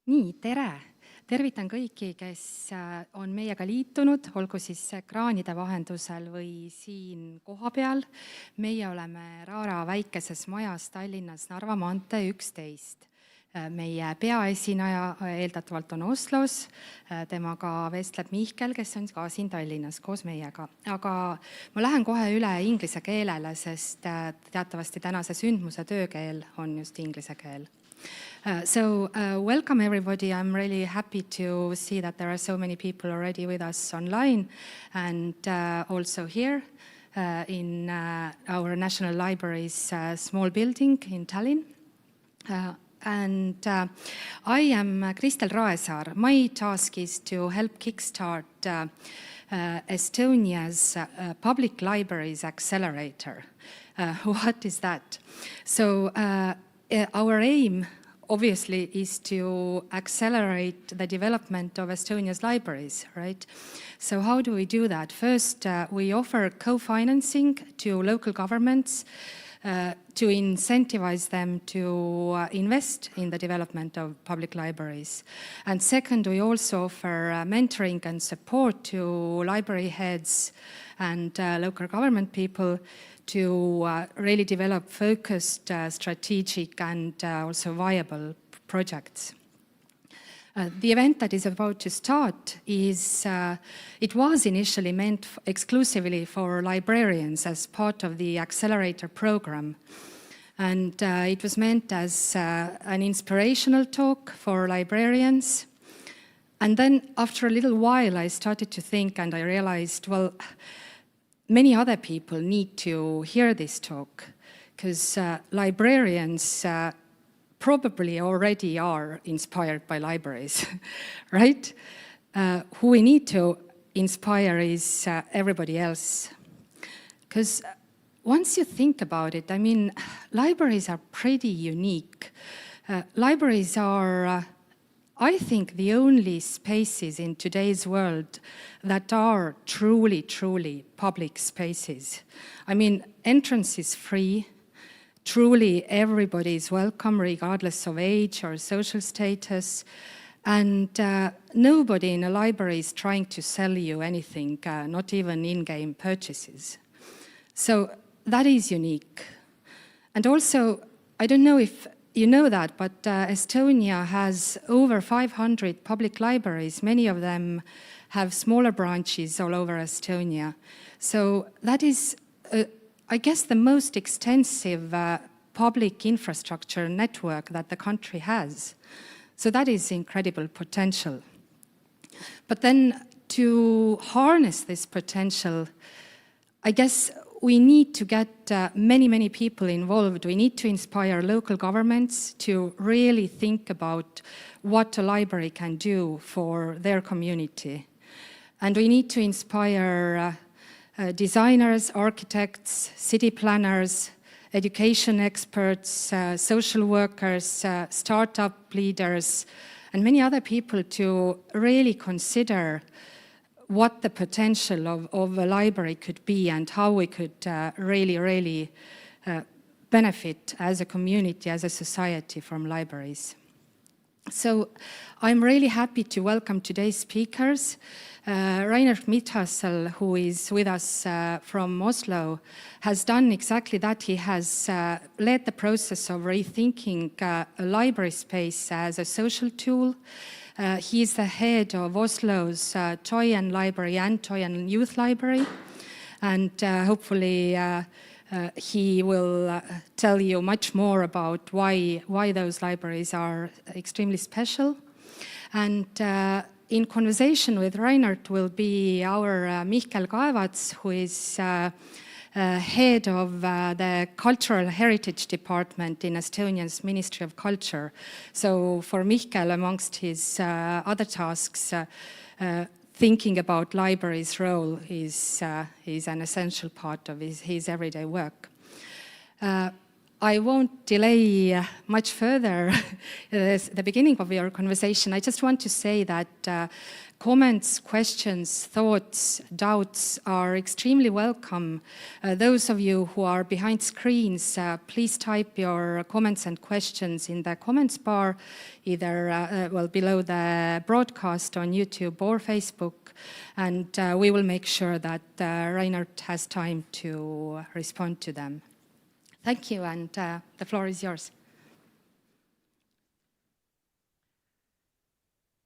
Nii, tere! Tervitan kõiki, kes on meiega liitunud, olgu siis ekraanide vahendusel või siin kohapeal. Meie oleme Raara väikeses majas Tallinnas Narva maantee 11. Meie peaesineja eeldatavalt on Oslos, temaga vestleb Mihkel, kes on ka siin Tallinnas koos meiega. Aga ma lähen kohe üle inglise keelele, sest teatavasti tänase sündmuse töökeel on just inglise keel. Welcome everybody. I'm really happy to see that there are so many people already with us online and also here in our National Library's small building in Tallinn. I am Kristel Raesaar. My task is to help kickstart Estonia's Public Libraries Accelerator. What is that? Our aim, obviously, is to accelerate the development of Estonia's libraries, right? So how do we do that? First, we offer co-financing to local governments to incentivize them to invest in the development of public libraries. And second, we also offer mentoring and support to library heads and local government people to really develop focused, strategic, and also viable projects. The event that is about to start is, it was initially meant exclusively for librarians as part of the Accelerator program. And it was meant as an inspirational talk for librarians. And then after a little while, I started to think and I realized, well, many other people need to hear this talk because librarians probably already are inspired by libraries, right? Who we need to inspire is everybody else. Because once you think about it, I mean, libraries are pretty unique. Libraries are I think the only spaces in today's world that are truly, truly public spaces. I mean, entrance is free. Truly, everybody is welcome, regardless of age or social status. And nobody in a library is trying to sell you anything, not even in-game purchases. So that is unique. And also, I don't know if you know that, but Estonia has over 500 public libraries. Many of them have smaller branches all over Estonia. So that is, I guess, the most extensive public infrastructure network that the country has. So that is incredible potential. But then to harness this potential, I guess we need to get many, many people involved. We need to inspire local governments to really think about what a library can do for their community. And we need to inspire designers, architects, city planners, education experts, social workers, startup leaders, and many other people to really consider what the potential of a library could be and how we could really benefit as a community, as a society from libraries. So I'm really happy to welcome today's speakers. Reinert Mithasseliga, who is with us from Oslo, has done exactly that. He has led the process of rethinking a library space as a social tool. He is the head of Oslo's Tøyeni Library and Tøyeni Youth Library. And hopefully he will tell you much more about why those libraries are extremely special. And in conversation with Reinert will be our Mihkel Kaevats, who is head of the Cultural Heritage Department in Estonia's Ministry of Culture. So for Mihkel, amongst his other tasks, thinking about libraries' role is an essential part of his everyday work. I won't delay much further the beginning of your conversation. I just want to say that comments, questions, thoughts, doubts are extremely welcome. Those of you who are behind screens, please type your comments and questions in the comments bar, either below the broadcast on YouTube or Facebook, and we will make sure that Reinert has time to respond to them. Thank you, and the floor is yours.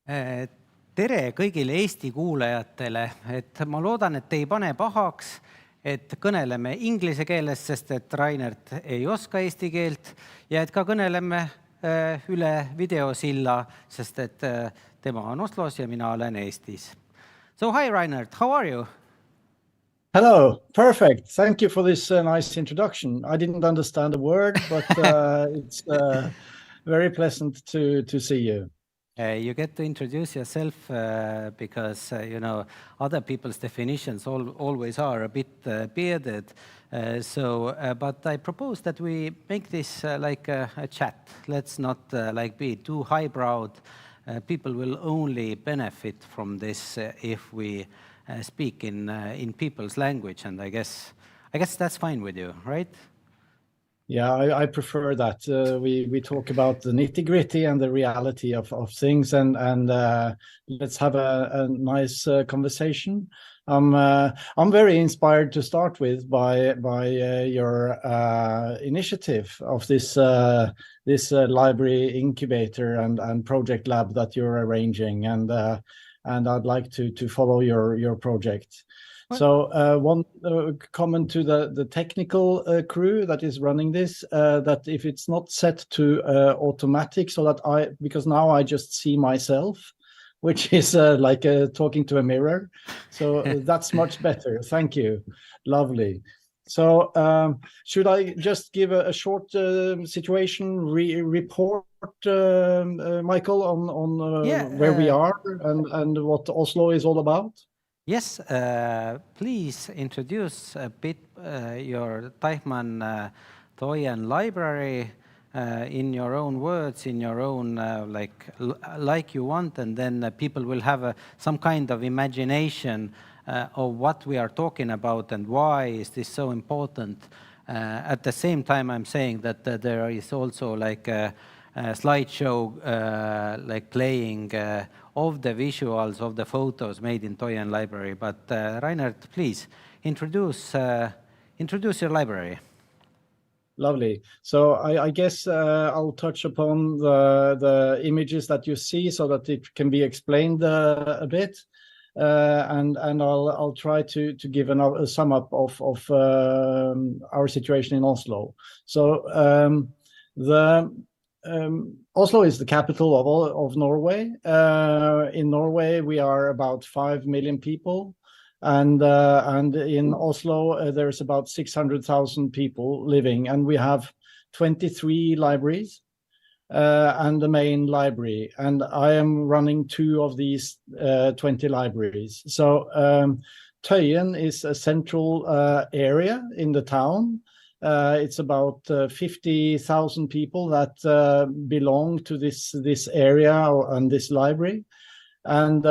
Tere kõigile Eesti kuulajatele, et ma loodan, et te ei pane pahaks, et kõneleme inglise keeles, sest et Reinert ei oska eesti keelt, ja et ka kõneleme üle videosilla, sest et tema on Oslos ja mina olen Eestis. So hi Reinert, how are you? Hello, perfect. Thank you for this nice introduction. I didn't understand a word, but it's very pleasant to see you. You get to introduce yourself because, you know, other people's definitions always are a bit bearded. But I propose that we make this like a chat. Let's not like be too highbrowed. People will only benefit from this if we speak in people's language, and I guess that's fine with you, right? Yeah, I prefer that. We talk about the nitty-gritty and the reality of things, and let's have a nice conversation. I'm very inspired to start with by your initiative of this library incubator and project lab that you're arranging, and I'd like to follow your project. So one comment to the technical crew that is running this, that if it's not set to automatic, so that because now I just see myself, which is like talking to a mirror. So that's much better. Thank you. Lovely. So should I just give a short situation report, Mihkel, on where we are and what Oslo is all about? Yes, please introduce a bit your Teichmann Tøyeni library in your own words, in your own like you want, and then people will have some kind of imagination of what we are talking about and why is this so important. At the same time, I'm saying that there is also like a slideshow like playing of the visuals of the photos made in Tøyeni library. But Reinert, please introduce your library. Lovely. So I guess I'll touch upon the images that you see so that it can be explained a bit, and I'll try to give a sum up of our situation in Oslo. So Oslo is the capital of Norway. In Norway, we are about 5 million people, and in Oslo there's about 600,000 people living, and we have 23 libraries and the main library, and I am running 2 of these 20 libraries. So Tøyen is a central area in the town. It's about 50,000 people that belong to this area and this library, and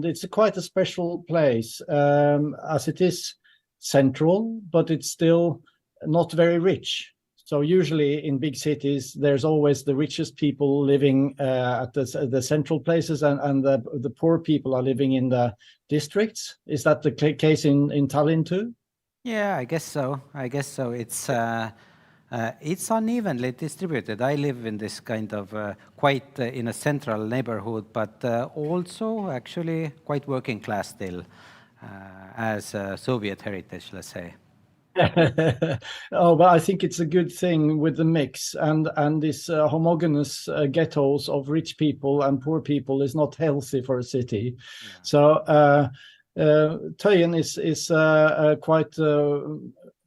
it's quite a special place as it is central, but it's still not very rich. So usually in big cities, there's always the richest people living at the central places, and the poor people are living in the districts. Is that the case in Tallinn too? Yeah, I guess so. It's unevenly distributed. I live in this kind of quite in a central neighborhood, but also actually quite working class still, as Soviet heritage, let's say. Oh, but I think it's a good thing with the mix, and this homogeneous ghettos of rich people and poor people is not healthy for a city. Yeah. So Tøyen is quite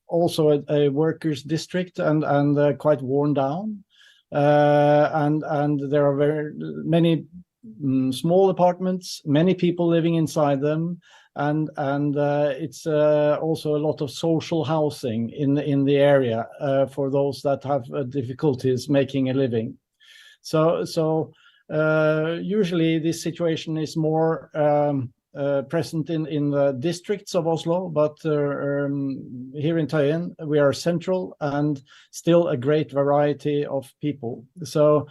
also a workers' district and quite worn down, and there are very many small apartments, many people living inside them, and it's also a lot of social housing in the area for those that have difficulties making a living. So usually this situation is more present in the districts of Oslo, but here in Tøyen we are central and still a great variety of people. So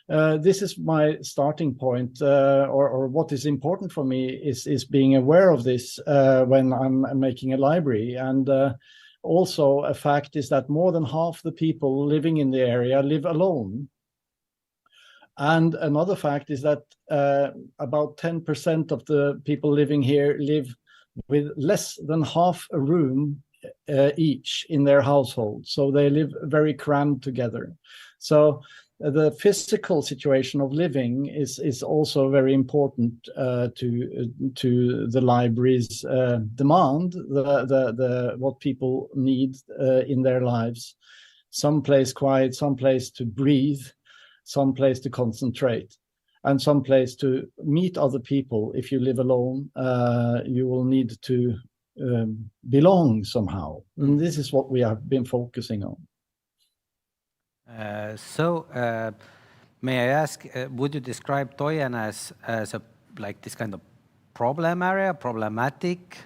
this is my starting point, or what is important for me is being aware of this when I'm making a library. And also a fact is that more than half the people living in the area live alone. And another fact is that about 10% of the people living here live with less than half a room each in their household. So they live very crammed together. So the physical situation of living is also very important to the library's demand, the what people need in their lives. Some place quiet, some place to breathe, some place to concentrate, and some place to meet other people. If you live alone, you will need to belong somehow. And this is what we have been focusing on. May I ask, would you describe Tøyen as a like this kind of problem area, problematic?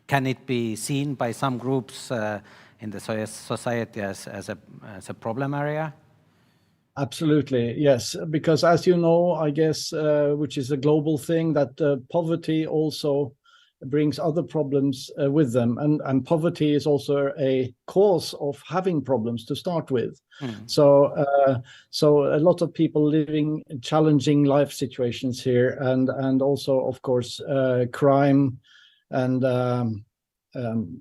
Can it be seen by some groups in the society as a problem area? Absolutely, yes. Because as you know, I guess, which is a global thing, that poverty also brings other problems with them. And poverty is also a cause of having problems to start with. So a lot of people living in challenging life situations here, and also, of course, crime and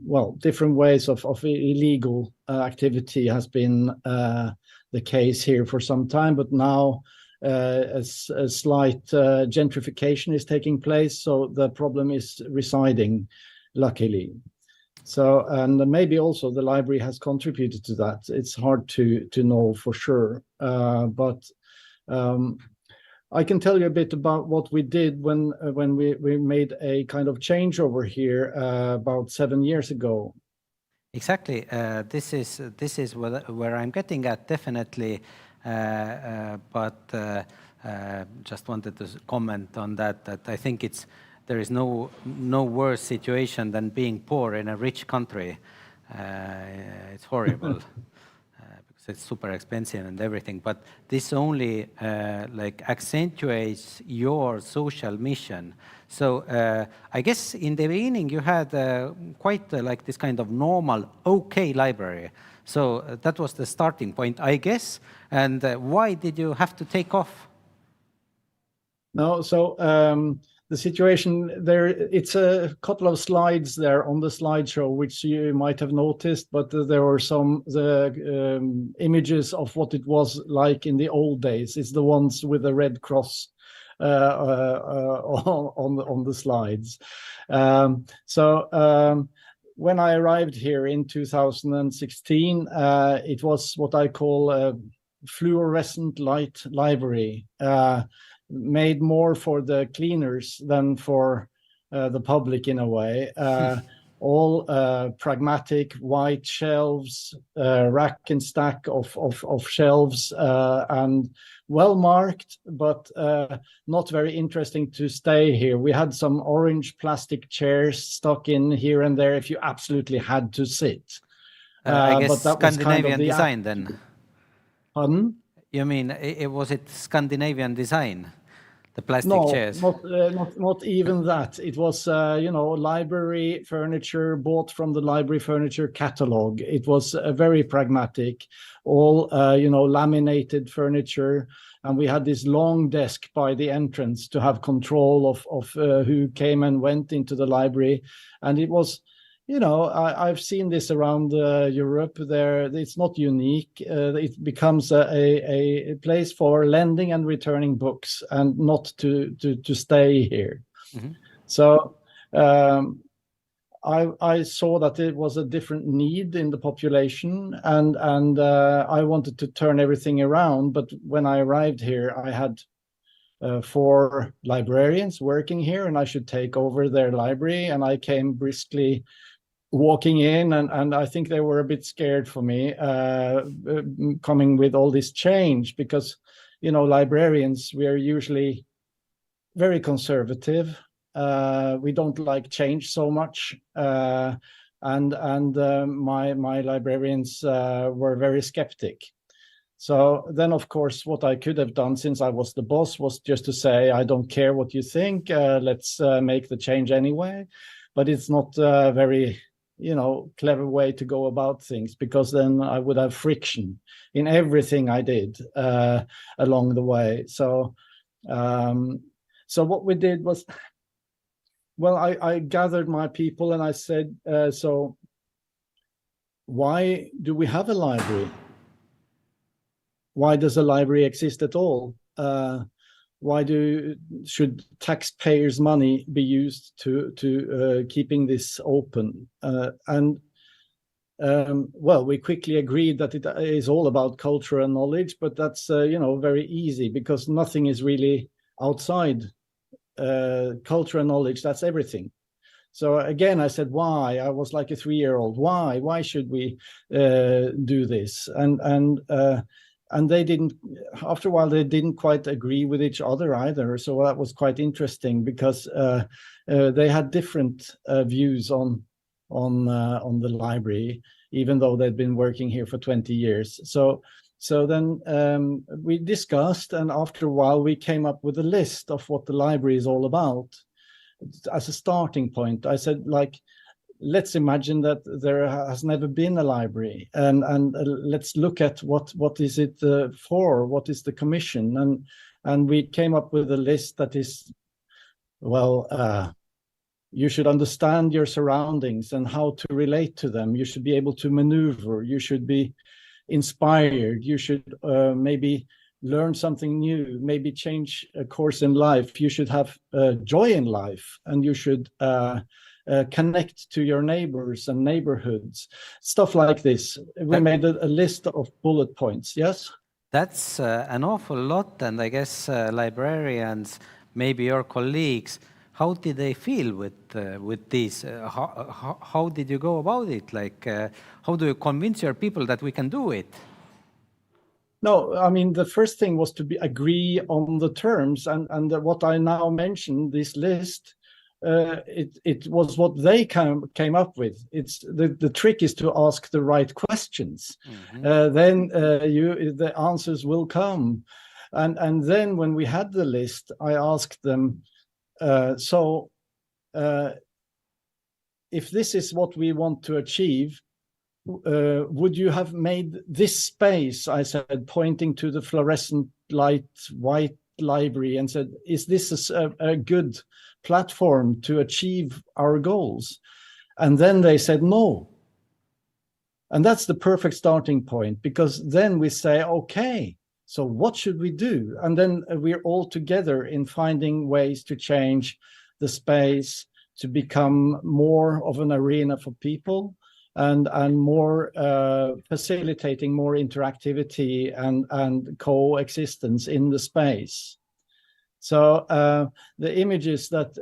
well, different ways of illegal activity has been the case here for some time, but now a slight gentrification is taking place, so the problem is residing, luckily. So, and maybe also the library has contributed to that. It's hard to know for sure, but I can tell you a bit about what we did when we made a kind of changeover here about 7 years ago. Exactly. This is where I'm getting at, definitely. But just wanted to comment on that I think there is no worse situation than being poor in a rich country. It's horrible. Because it's super expensive and everything, but this only like accentuates your social mission. So I guess in the beginning you had quite like this kind of normal, okay library. So that was the starting point, I guess. And why did you have to take off? No, so the situation there, it's a couple of slides there on the slideshow, which you might have noticed, but there were some images of what it was like in the old days. It's the ones with the red cross on the slides. When I arrived here in 2016, it was what I call a fluorescent light library, made more for the cleaners than for the public in a way. All pragmatic white shelves, rack and stack of shelves, and well marked, but not very interesting to stay here. We had some orange plastic chairs stuck in here and there if you absolutely had to sit. I guess but that Scandinavian was kind of design then. Pardon? You mean was it Scandinavian design? The plastic chairs? Not even that. It was, library furniture bought from the library furniture catalog. It was very pragmatic, all, laminated furniture. And we had this long desk by the entrance to have control of who came and went into the library. And it was, I've seen this around Europe. It's not unique. It becomes a place for lending and returning books, and not to stay here. Mm-hmm. So I saw that it was a different need in the population, and I wanted to turn everything around. But when I arrived here, I had 4 librarians working here, and I should take over their library. And I came briskly walking in, and I think they were a bit scared for me coming with all this change, because, you know, librarians, we are usually very conservative. We don't like change so much. And my librarians were very skeptic. So then, of course, what I could have done, since I was the boss, was just to say, I don't care what you think, let's make the change anyway. But it's not a very, you know, clever way to go about things, because then I would have friction in everything I did along the way. So what we did was, well, I gathered my people and I said, so why do we have a library? Why does a library exist at all? Why should taxpayers' money be used to keeping this open? Well, we quickly agreed that it is all about culture and knowledge, but that's you know, very easy, because nothing is really outside culture and knowledge. That's everything. So again, I said, why? I was like a 3-year-old. Why should we do this? And they didn't, after a while, they didn't quite agree with each other either. So that was quite interesting, because they had different views on the library, even though they'd been working here for 20 years. So then we discussed, and after a while, we came up with a list of what the library is all about. As a starting point, I said, like, let's imagine that there has never been a library, and let's look at what is it for, what is the commission, and we came up with a list that is, well, you should understand your surroundings and how to relate to them. You should be able to maneuver. You should be inspired. You should maybe learn something new, maybe change a course in life. You should have joy in life, and you should connect to your neighbors and neighborhoods, stuff like this. We made a list of bullet points. Yes? That's an awful lot, and I guess librarians, maybe your colleagues, how did they feel with this? How did you go about it? Like, how do you convince your people that we can do it? No, I mean, the first thing was to agree on the terms, and what I now mentioned, this list, it was what they came up with. It's the trick is to ask the right questions. Mm-hmm. Then the answers will come, and then when we had the list, I asked them, so if this is what we want to achieve, would you have made this space? I said, pointing to the fluorescent light white library, and said, is this a good platform to achieve our goals? And then they said no. And that's the perfect starting point, because then we say, okay, so what should we do? And then we're all together in finding ways to change the space to become more of an arena for people, and more facilitating more interactivity and coexistence in the space. So the images that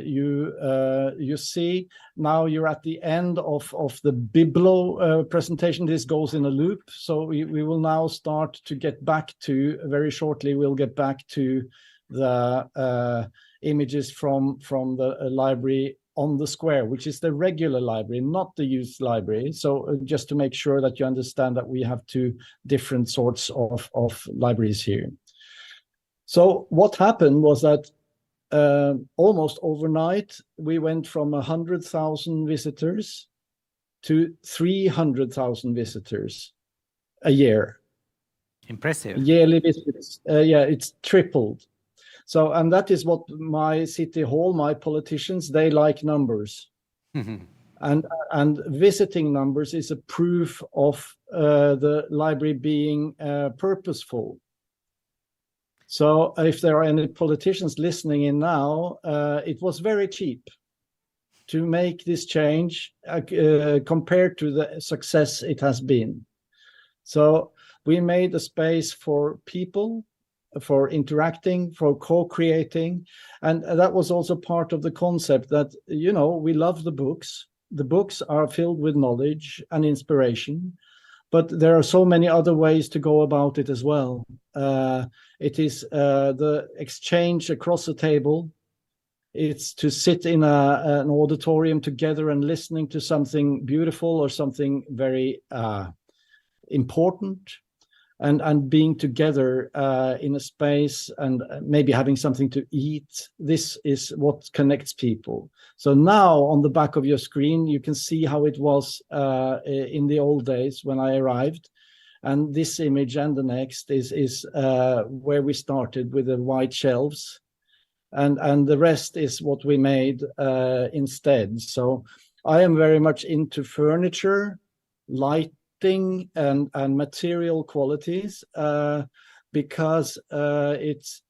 you see now, you're at the end of the Biblo presentation. This goes in a loop. So we will now start to get back to, very shortly, we'll get back to the images from the library on the square, which is the regular library, not the youth library. So just to make sure that you understand that we have 2 different sorts of libraries here. So what happened was that almost overnight, we went from 100,000 visitors to 300,000 visitors a year. Impressive. Yearly visits. Yeah, it's tripled. So, and that is what my city hall, my politicians, they like numbers. Mm-hmm. And visiting numbers is a proof of the library being purposeful. So if there are any politicians listening in now, it was very cheap to make this change compared to the success it has been. So we made a space for people, for interacting, for co-creating. And that was also part of the concept that, you know, we love the books. The books are filled with knowledge and inspiration, but there are so many other ways to go about it as well. It is the exchange across the table. It's to sit in an auditorium together and listening to something beautiful or something very important, and being together in a space and maybe having something to eat. This is what connects people. So now on the back of your screen, you can see how it was in the old days when I arrived. And this image and the next is where we started with the white shelves. And the rest is what we made instead. So I am very much into furniture, lighting, and material qualities, because it's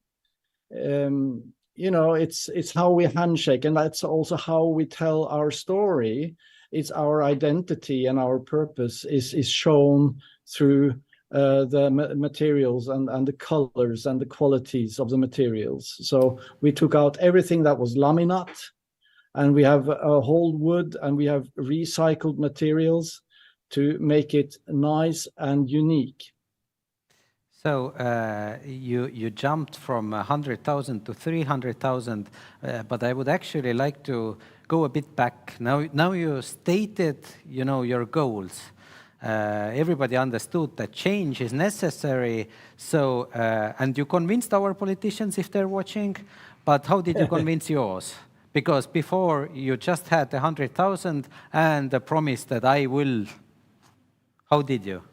you know, it's how we handshake, and that's also how we tell our story. It's our identity and our purpose is shown through the materials and the colors and the qualities of the materials. So we took out everything that was laminate, and we have whole wood, and we have recycled materials to make it nice and unique. So you jumped from 100,000 to 300,000, but I would actually like to go a bit back. Now you stated, you know, your goals. Everybody understood that change is necessary. So and you convinced our politicians if they're watching, but how did you convince yours? Because before you just had 100,000 and the promise that I will. How did you?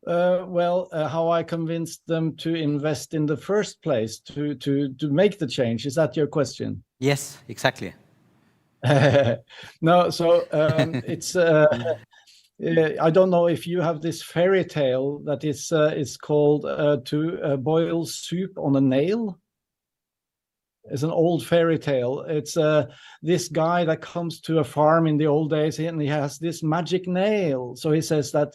How I convinced them to invest in the first place, to make the change. Is that your question? Yes, exactly. No, so it's. I don't know if you have this fairy tale that is called To Boil Soup on a Nail. It's an old fairy tale. It's this guy that comes to a farm in the old days, and he has this magic nail. So he says that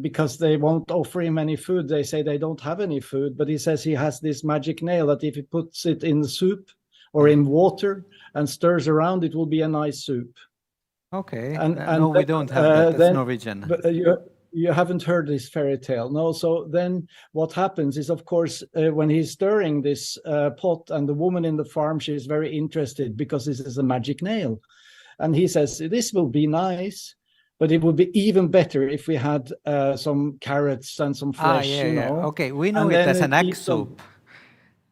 because they won't offer him any food, they say they don't have any food. But he says he has this magic nail that if he puts it in the soup or in water and stirs around, it will be a nice soup. Okay. And no, we don't have that. That's Norwegian. But you haven't heard this fairy tale, no? So then what happens is, of course, when he's stirring this pot, and the woman in the farm, she is very interested because this is a magic nail. And he says, this will be nice, but it would be even better if we had some carrots and some flesh, you know? Okay, we know it as an egg soup.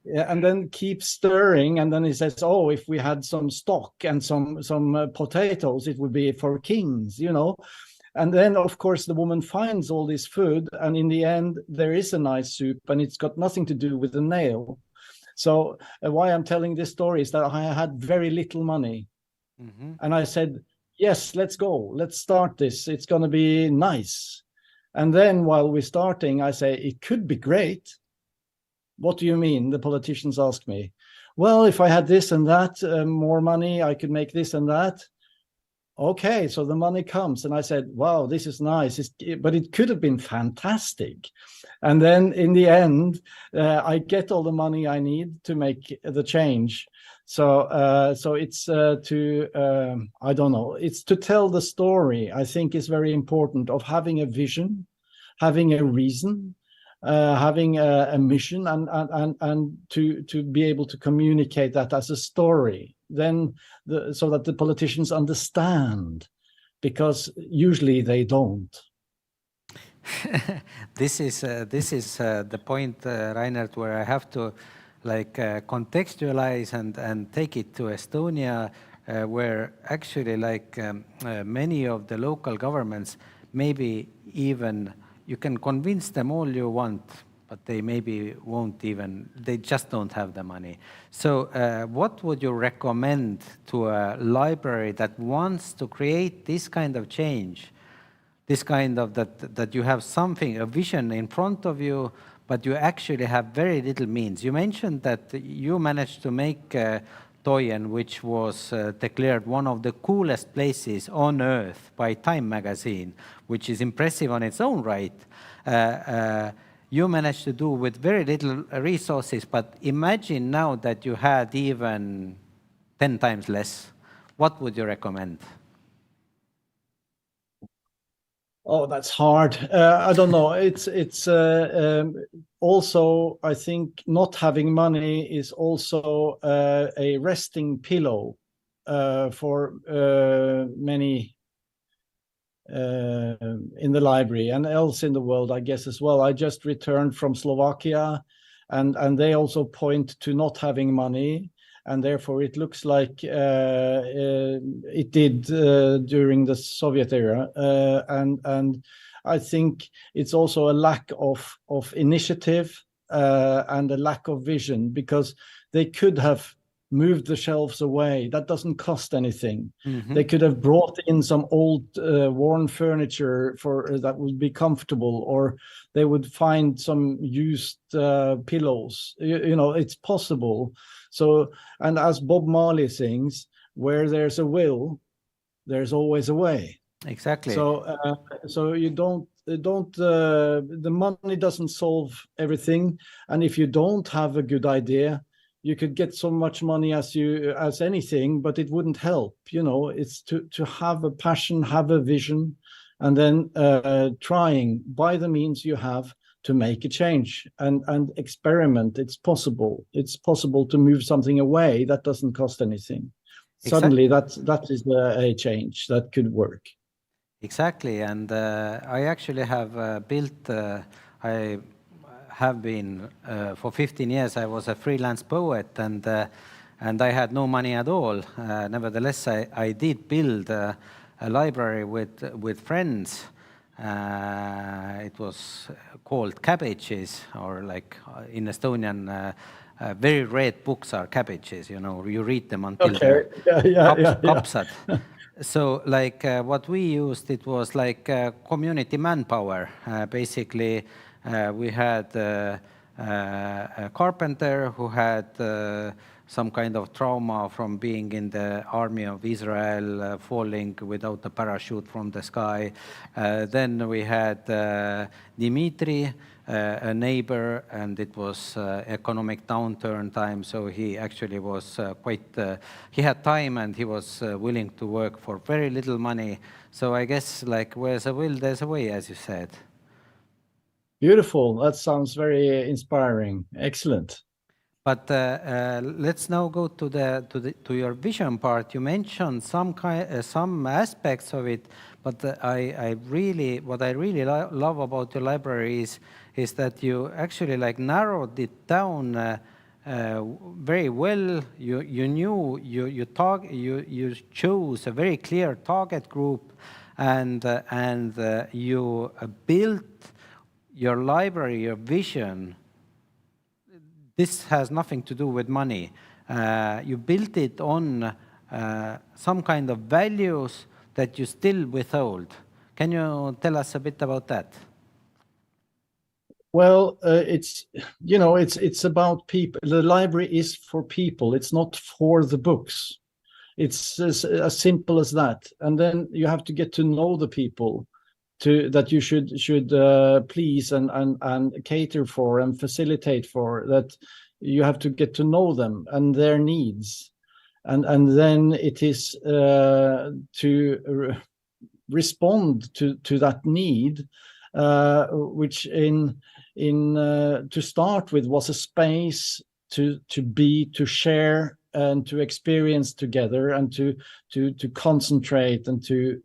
Yeah, and then keep stirring, and then he says, oh, if we had some stock and some potatoes, it would be for kings, you know? And then, of course, the woman finds all this food, and in the end, there is a nice soup, and it's got nothing to do with the nail. So why I'm telling this story is that I had very little money. Mm-hmm. And I said, yes, let's go. Let's start this. It's going to be nice. And then while we're starting, I say, it could be great. What do you mean? The politicians ask me. Well, if I had this and that, more money, I could make this and that. Okay, so the money comes, and I said, wow, this is nice, but it could have been fantastic. And then in the end, I get all the money I need to make the change. So it's I don't know, it's to tell the story, I think is very important, of having a vision, having a reason, having a mission, and to be able to communicate that as a story. Then so that the politicians understand, because usually they don't. This is the point, Reinert, where I have to contextualize and take it to Estonia, where actually many of the local governments, maybe even you can convince them all you want, but they maybe won't even, they just don't have the money. So what would you recommend to a library that wants to create this kind of change, this kind of that you have something, a vision in front of you, but you actually have very little means? You mentioned that you managed to make Tøyen, which was declared one of the coolest places on earth by Time magazine, which is impressive on its own right. you managed to do with very little resources, but imagine now that you had even 10 times less. What would you recommend? Oh, that's hard. I don't know. It's also, I think not having money is also a resting pillow for many in the library and else in the world, I guess, as well. I just returned from Slovakia, and they also point to not having money, and therefore it looks like it did during the Soviet era, and I think it's also a lack of initiative and a lack of vision, because they could have moved the shelves away. That doesn't cost anything. Mm-hmm. They could have brought in some old worn furniture that would be comfortable, or they would find some used pillows. You know, it's possible. So, and as Bob Marley sings, where there's a will, there's always a way. Exactly. So you don't the money doesn't solve everything, and if you don't have a good idea, you could get so much money as anything, but it wouldn't help. You know, it's to have a passion, have a vision, and then trying by the means you have to make a change and experiment. It's possible. It's possible to move something away that doesn't cost anything. Exactly. Suddenly, that is a change that could work. Exactly, and I actually have built. I have been for 15 years. I was a freelance poet, and I had no money at all. Nevertheless, I did build a library with friends. It was called Cabbages, or like in Estonian, very red books are cabbages. You know, you read them until they're kapsad. So, like what we used, it was like community manpower. Basically, we had a carpenter who had some kind of trauma from being in the army of Israel, falling without a parachute from the sky. Then we had Dimitri, a neighbor, and it was economic downturn time, so he actually was he had time and he was willing to work for very little money. So I guess, like, where's a will, there's a way, as you said. Beautiful. That sounds very inspiring. Excellent. But let's now go to your vision part. You mentioned some aspects of it, but what I really love about your library is that you actually like narrowed it down very well. You chose a very clear target group, and you built your library, your vision. This has nothing to do with money. You built it on some kind of values that you still withhold. Can you tell us a bit about that? Well, it's about people. The library is for people. It's not for the books. It's as simple as that. And then you have to get to know the people that you should please and cater for and facilitate for. That you have to get to know them and their needs, and then it is to respond to that need, which to start with was a space to share and to experience together, and to concentrate, and to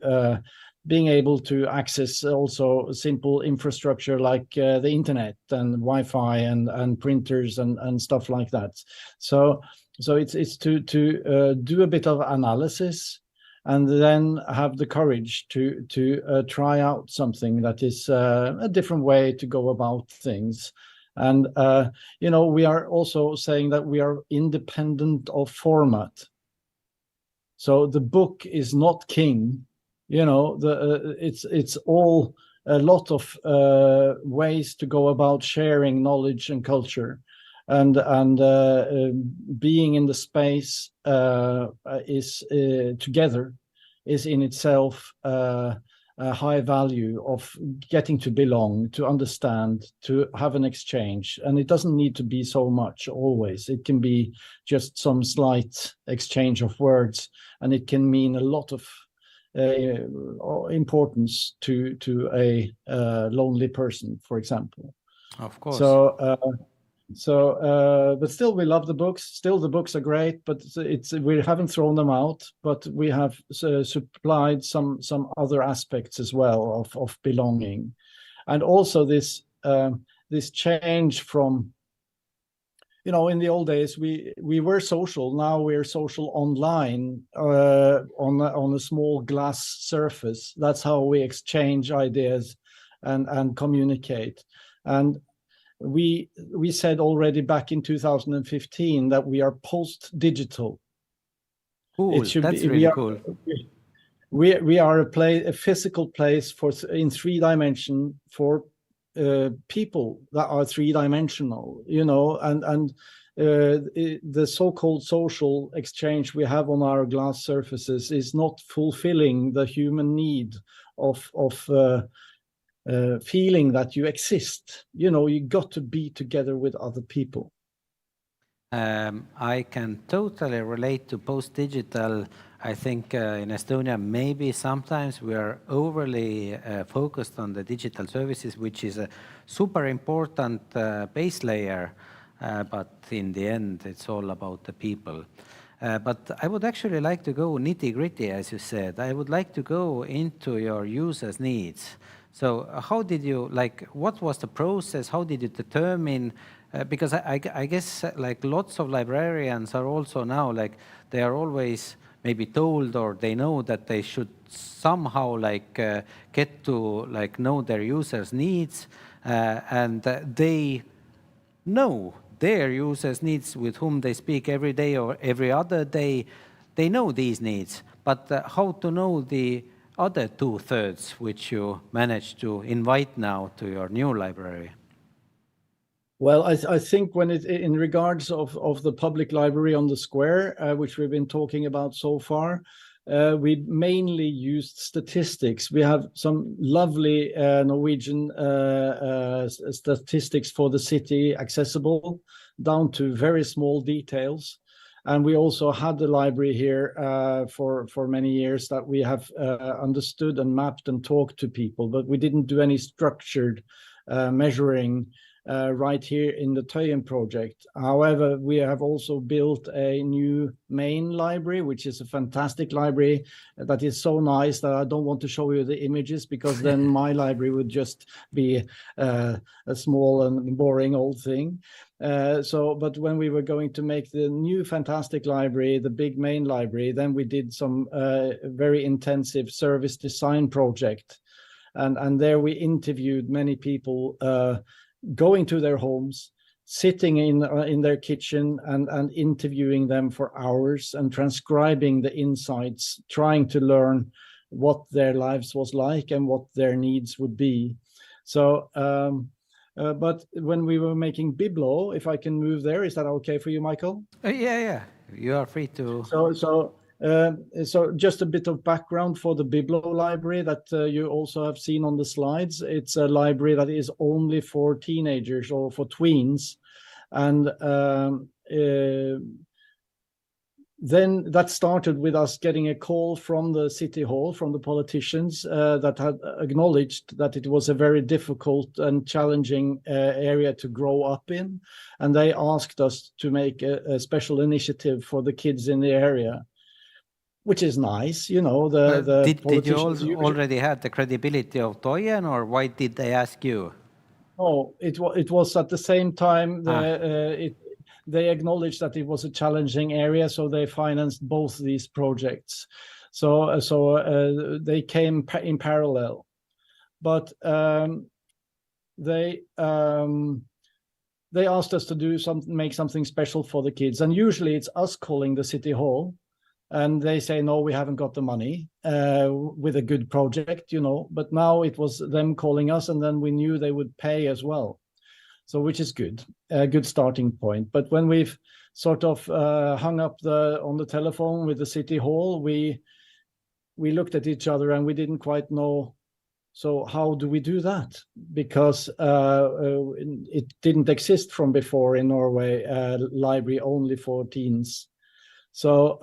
being able to access also simple infrastructure like the internet and Wi-Fi and printers and stuff like that. So it's to do a bit of analysis, and then have the courage to try out something that is a different way to go about things. And we are also saying that we are independent of format. So the book is not king. It's all a lot of ways to go about sharing knowledge and culture, and being in the space is together is in itself high value of getting to belong, to understand, to have an exchange. And it doesn't need to be so much always. It can be just some slight exchange of words, and it can mean a lot of importance to a lonely person, for example. Of course. But still, we love the books. Still, the books are great, but we haven't thrown them out. But we have supplied some other aspects as well of belonging, and also this change from, in the old days we were social. Now we're social online on a small glass surface. That's how we exchange ideas and communicate. And we said already back in 2015 that we are post-digital. Cool. That's really cool. We are a physical place in 3 dimensions for people that are 3-dimensional, and the so-called social exchange we have on our glass surfaces is not fulfilling the human need of feeling that you exist. You got to be together with other people. I can totally relate to post-digital. I think in Estonia, maybe sometimes we are overly focused on the digital services, which is a super important base layer, but in the end, it's all about the people. But I would actually like to go nitty-gritty, as you said. I would like to go into your users' needs. So how did you, what was the process? How did you determine? Because I guess lots of librarians are also now they are always maybe told, or they know that they should somehow get to know their users' needs, and they know their users' needs with whom they speak every day or every other day. They know these needs, but how to know the other 2/3 which you managed to invite now to your new library? Well, I think when in regards of the public library on the square, which we've been talking about so far, we mainly used statistics. We have some lovely Norwegian statistics for the city, accessible down to very small details. And we also had the library here for many years that we have understood and mapped and talked to people, but we didn't do any structured measuring right here in the Tøyen project. However, we have also built a new main library, which is a fantastic library that is so nice that I don't want to show you the images, because then my library would just be a small and boring old thing. But when we were going to make the new fantastic library, the big main library, then we did some very intensive service design project. And there we interviewed many people, going to their homes, sitting in their kitchen and interviewing them for hours and transcribing the insights, trying to learn what their lives was like and what their needs would be. So, but when we were making Biblo, if I can move there, is that okay for you, Michael? Yeah, you are free to. So just a bit of background for the Biblo library that you also have seen on the slides. It's a library that is only for teenagers or for tweens. And then that started with us getting a call from the city hall, from the politicians that had acknowledged that it was a very difficult and challenging area to grow up in. And they asked us to make a special initiative for the kids in the area, which is nice, Did you already have the credibility of Tøyen, or why did they ask you? Oh, it was at the same time they acknowledged that it was a challenging area, so they financed both these projects. So they came in parallel, but they asked us to make something special for the kids, and usually it's us calling the city hall. And they say, no, we haven't got the money with a good project, But now it was them calling us, and then we knew they would pay as well. So which is good, a good starting point. But when we've sort of hung up on the telephone with the city hall, we looked at each other and we didn't quite know So how do we do that? Because it didn't exist from before in Norway, library only for teens. So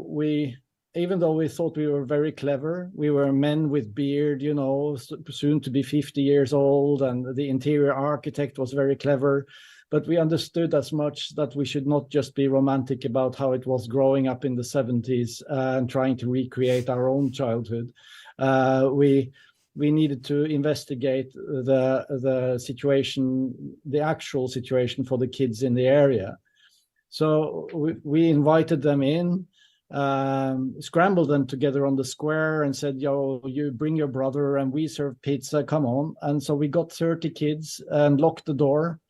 we, even though we thought we were very clever, we were men with beard, you know, soon to be 50 years old, and the interior architect was very clever. But we understood as much that we should not just be romantic about how it was growing up in the 70s and trying to recreate our own childhood. We needed to investigate the situation, the actual situation for the kids in the area. So we invited them in, scrambled them together on the square and said, yo, you bring your brother and we serve pizza, come on. And so we got 30 kids and locked the door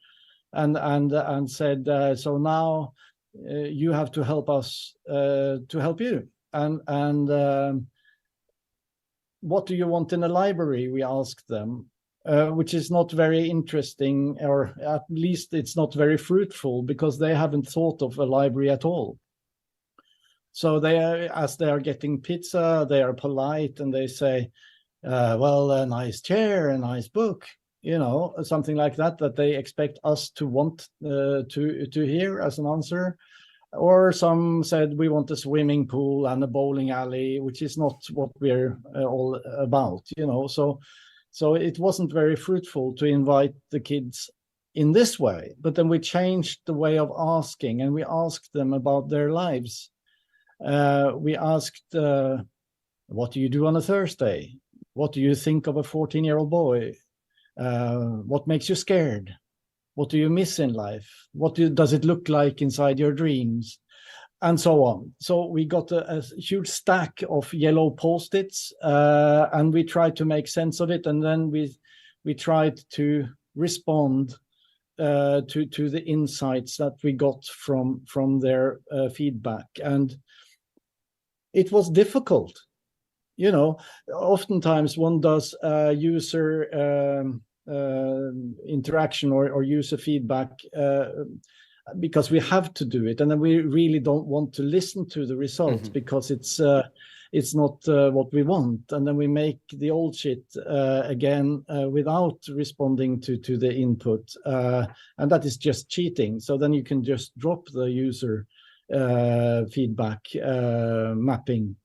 and said, so now you have to help us to help you. And what do you want in a library? We asked them, which is not very interesting, or at least it's not very fruitful, because they haven't thought of a library at all. So as they are getting pizza, they are polite and they say, well, a nice chair, a nice book, you know, something like that they expect us to want to hear as an answer. Or some said, we want a swimming pool and a bowling alley, which is not what we're all about, you know. So it wasn't very fruitful to invite the kids in this way. But then we changed the way of asking, and we asked them about their lives. We asked, what do you do on a Thursday? What do you think of a 14-year-old boy? What makes you scared? What do you miss in life? What does it look like inside your dreams? And so on. So we got a huge stack of yellow Post-its, and we tried to make sense of it. And then we tried to respond to the insights that we got from their feedback. And it was difficult. You know, oftentimes one does user interaction or user feedback because we have to do it, and then we really don't want to listen to the results because it's not what we want, and then we make the old shit again without responding to the input, and that is just cheating. So then you can just drop the user feedback mapping.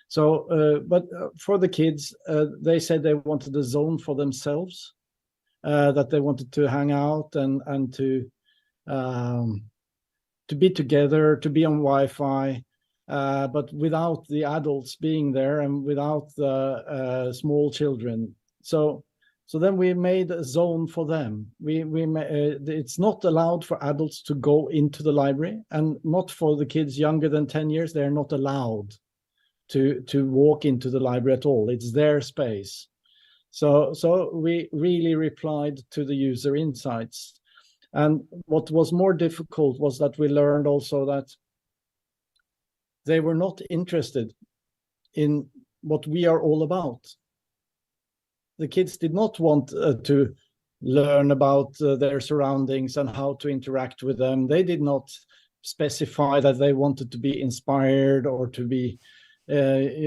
So but for the kids, they said they wanted a zone for themselves, that they wanted to hang out and to be together, to be on Wi-Fi, but without the adults being there and without the small children. So then we made a zone for them. It's not allowed for adults to go into the library, and not for the kids younger than 10 years. They're not allowed to walk into the library at all. It's their space. So we really replied to the user insights. And what was more difficult was that we learned also that they were not interested in what we are all about. The kids did not want to learn about their surroundings and how to interact with them. They did not specify that they wanted to be inspired or to be that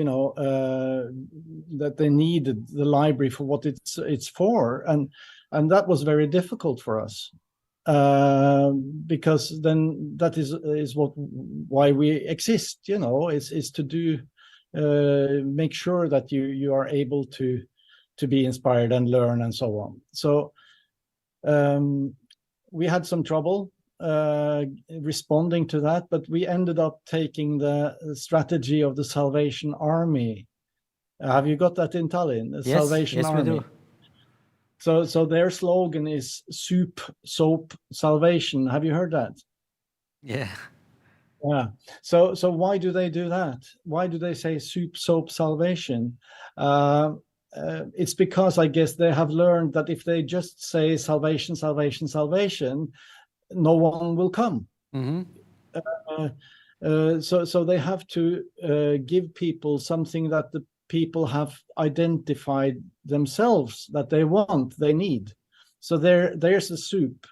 they needed the library for what it's for, and that was very difficult for us, because then that is why we exist, you know, is to do make sure that you are able to be inspired and learn and so on. So we had some trouble responding to that, but we ended up taking the strategy of the Salvation Army. Have you got that in Tallinn? The Salvation Army. We do. So their slogan is soup, soap, salvation. Have you heard that? Yeah. Yeah. So why do they do that? Why do they say soup, soap, salvation? It's because I guess they have learned that if they just say salvation, salvation, salvation, no one will come. So they have to give people something that the people have identified themselves that they want, they need. So there's a soup.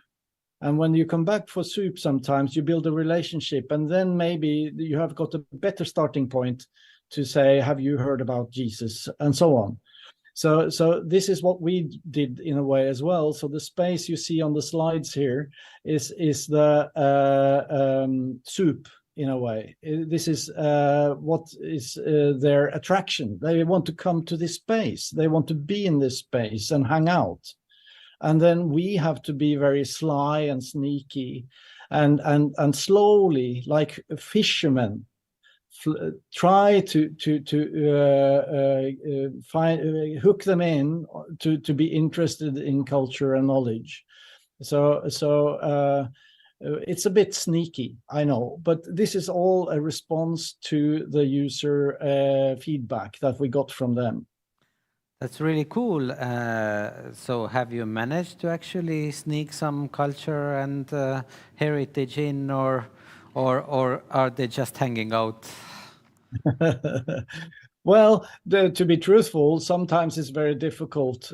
And when you come back for soup, sometimes you build a relationship, and then maybe you have got a better starting point to say, have you heard about Jesus? And so on. So this is what we did in a way as well. So the space you see on the slides here is the soup in a way. This is what is their attraction. They want to come to this space. They want to be in this space and hang out. And then we have to be very sly and sneaky and slowly, like fishermen, try to hook them in to be interested in culture and knowledge. So it's a bit sneaky, I know, but this is all a response to the user feedback that we got from them. That's really cool. So have you managed to actually sneak some culture and heritage in, or are they just hanging out? Well, to be truthful, sometimes it's very difficult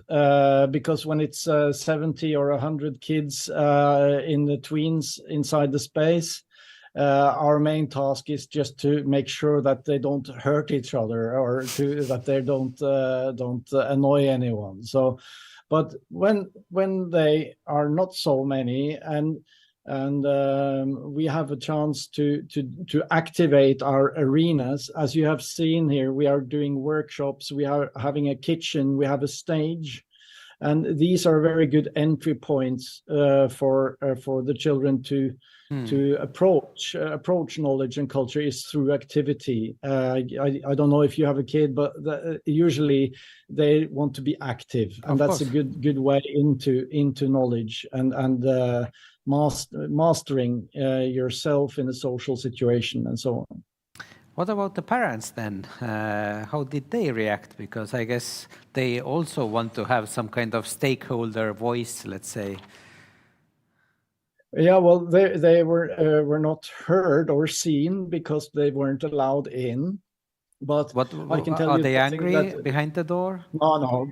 because when it's 70 or 100 kids in the tweens inside the space, our main task is just to make sure that they don't hurt each other or that they don't annoy anyone. So, but when they are not so many and we have a chance to activate our arenas, as you have seen here, we are doing workshops, we are having a kitchen, we have a stage, and these are very good entry points for the children to approach knowledge and culture is through activity. I don't know if you have a kid, but usually they want to be active, and that's a good way into knowledge and mastering yourself in a social situation and so on. What about the parents then? How did they react? Because I guess they also want to have some kind of stakeholder voice, let's say. Yeah, well, they were not heard or seen because they weren't allowed in. But I can tell you, are they angry behind the door? No.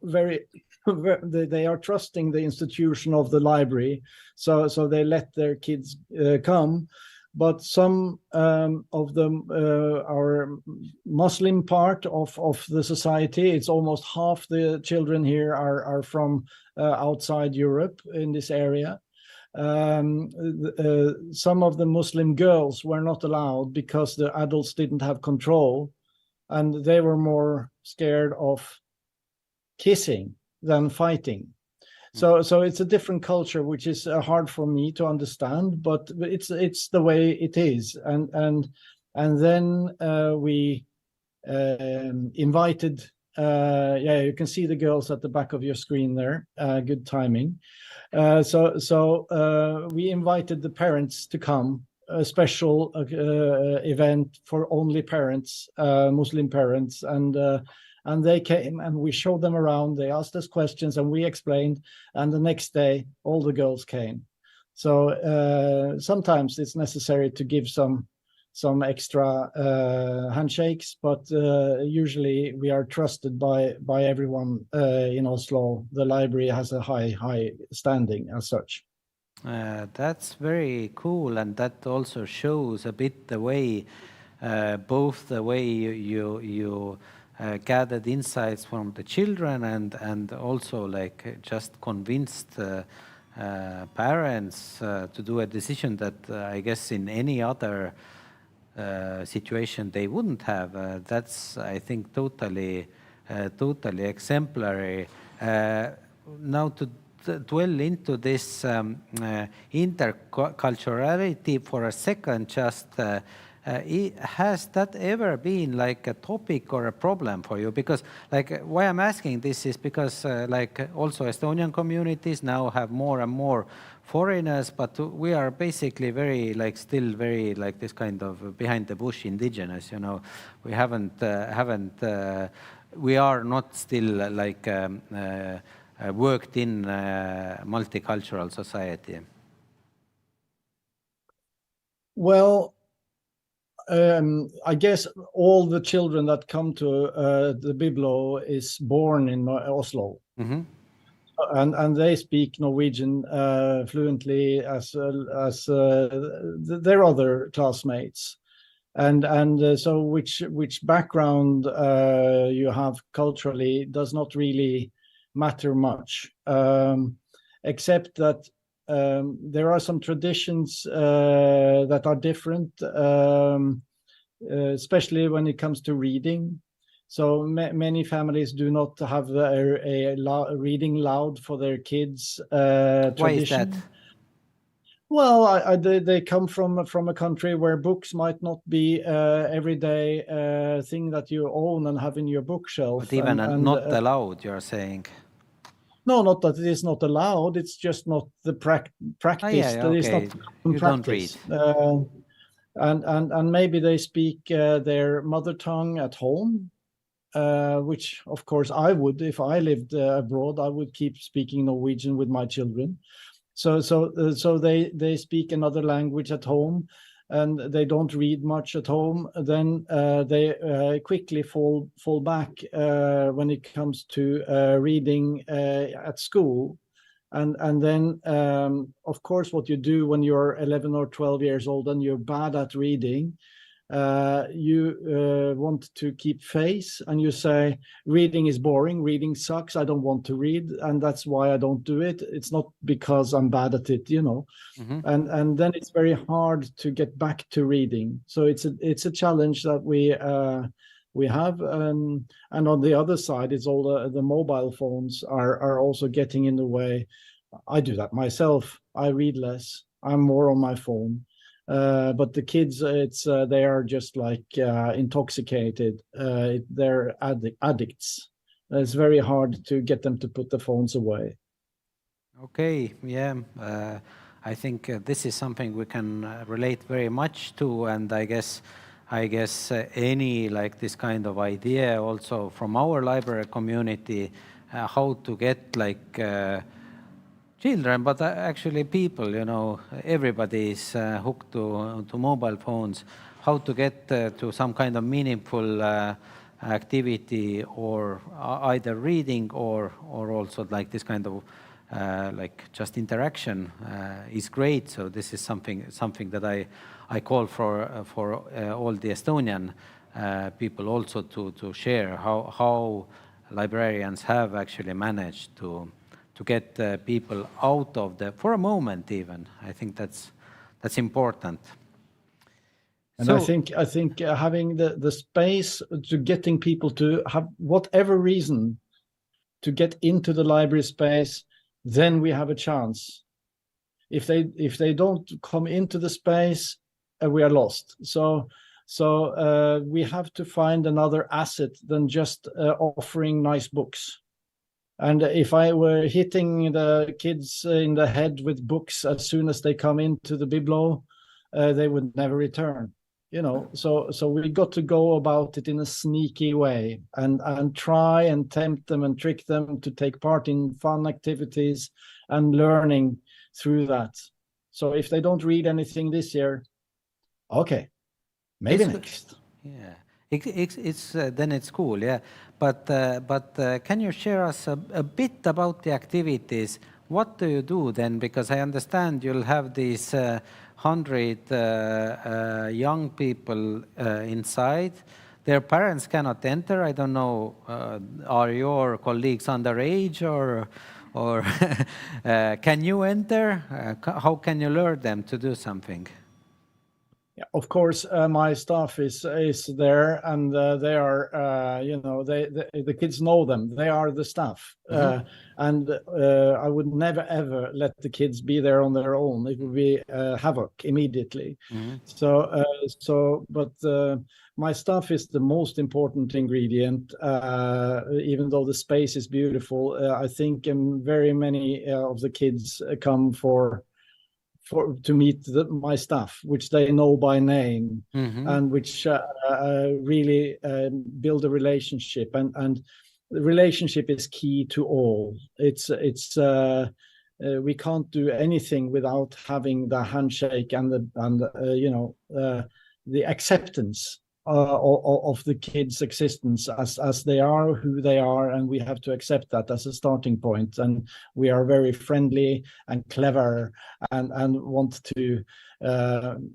They are trusting the institution of the library, so they let their kids come. But some of them are Muslim part of the society. It's almost half the children here are from outside Europe in this area. Some of the Muslim girls were not allowed because the adults didn't have control, and they were more scared of kissing than fighting. So it's a different culture, which is hard for me to understand, but it's the way it is. And then we invited. You can see the girls at the back of your screen there. Good timing. So we invited the parents to come, a special event for only parents, Muslim parents, and they came and we showed them around. They asked us questions and we explained. And the next day, all the girls came. So sometimes it's necessary to give some extra handshakes, but usually we are trusted by everyone in Oslo. The library has a high standing as such. That's very cool, and that also shows a bit the way, both the way you gathered insights from the children and also like just convinced parents to do a decision that I guess in any other situation they wouldn't have. That's, I think, totally exemplary. Now to dwell into this interculturality for a second, just has that ever been like a topic or a problem for you? Because like why I'm asking this is because like also Estonian communities now have more and more foreigners, but we are basically very like still very like this kind of behind the bush indigenous, you know. We we are not still like worked in multicultural society. Well, I guess all the children that come to the Biblo is born in Oslo. Mm-hmm. And they speak Norwegian fluently as their other classmates. and so which background you have culturally does not really matter much, except that there are some traditions that are different, especially when it comes to reading. So many families do not have a reading loud for their kids tradition. Why is that? Well, they come from a country where books might not be everyday thing that you own and have in your bookshelf. But even not allowed, you're saysaying? No, not that it is not allowed. It's just not the practice. Yeah, okay. It's not you practice. Don't read. And maybe they speak their mother tongue at home, which of course I would. If I lived abroad, I would keep speaking Norwegian with my children. So they speak another language at home, and they don't read much at home. Then they quickly fall back when it comes to reading at school. And then, of course, what you do when you're 11 or 12 years old and you're bad at reading, you want to keep face, and you say, reading is boring, reading sucks, I don't want to read, and that's why I don't do it. It's not because I'm bad at it, you know. Mm-hmm. And then it's very hard to get back to reading. So it's a challenge that we have, and on the other side, it's all the mobile phones are also getting in the way. I do that myself. I read less. I'm more on my phone. But the kids, they are just like intoxicated. They're addicts. It's very hard to get them to put the phones away. Okay, yeah. I think this is something we can relate very much to, and I guess any like this kind of idea also from our library community, how to get like children, but actually people, you know, everybody is hooked to mobile phones, how to get to some kind of meaningful activity, or either reading or also like this kind of like just interaction is great. So this is something that I call for all the Estonian people also to share how librarians have actually managed to get people out of for a moment even. I think that's important. And so, I think having the space to getting people to have whatever reason to get into the library space, then we have a chance. If they don't come into the space, we are lost. So we have to find another asset than just offering nice books. And if I were hitting the kids in the head with books as soon as they come into the biblo, they would never return. You know, so we got to go about it in a sneaky way and try and tempt them and trick them to take part in fun activities and learning through that. So if they don't read anything this year, okay, maybe next. Yeah, it's then it's cool, yeah. But can you share us a bit about the activities? What do you do then? Because I understand you'll have these 100 young people inside. Their parents cannot enter. I don't know, are your colleagues underage or can you enter? How can you lure them to do something? Yeah, of course, my staff is there, and they are, you know, the kids know them. They are the staff, and I would never ever let the kids be there on their own. It would be havoc immediately. But my staff is the most important ingredient. Even though the space is beautiful, I think very many of the kids come to meet my staff, which they know by name, and which really build a relationship. And the relationship is key to all. We can't do anything without having the handshake and the acceptance. of the kids' existence as they are, who they are, and we have to accept that as a starting point. And we are very friendly and clever and want to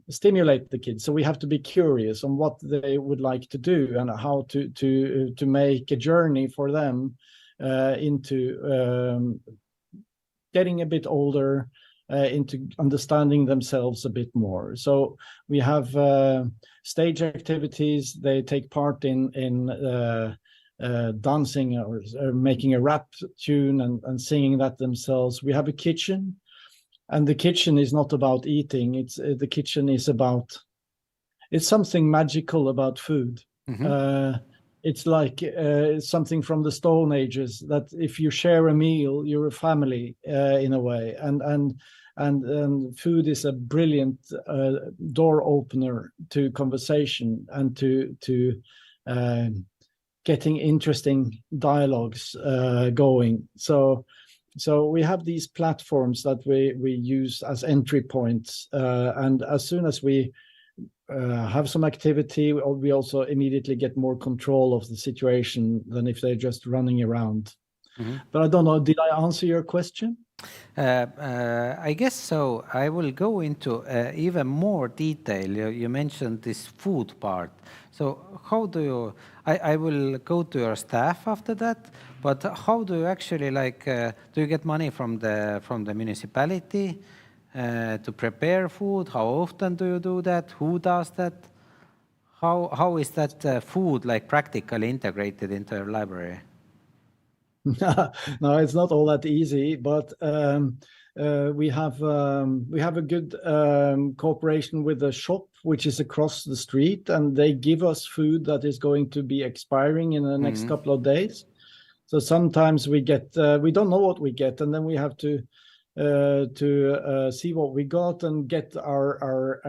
stimulate the kids. So we have to be curious on what they would like to do and how to make a journey for them into getting a bit older, into understanding themselves a bit more. So we have stage activities. They take part in dancing or making a rap tune and singing that themselves. We have a kitchen, and the kitchen is not about eating. The kitchen is about, it's something magical about food. Mm-hmm. It's like something from the Stone Ages, that if you share a meal, you're a family in a way, and food is a brilliant door opener to conversation and to getting interesting dialogues going. So we have these platforms that we use as entry points, and as soon as we have some activity, we also immediately get more control of the situation than if they're just running around. Mm-hmm. But I don't know, did I answer your question? I guess so. I will go into even more detail. You mentioned this food part. So how do you, I will go to your staff after that, but how do you actually do you get money from the municipality to prepare food? How often do you do that? Who does that? How is that food practically integrated into your library? No, it's not all that easy, but we have a good cooperation with the shop, which is across the street, and they give us food that is going to be expiring in the next couple of days. So sometimes we get, we don't know what we get, and then we have to see what we got and get our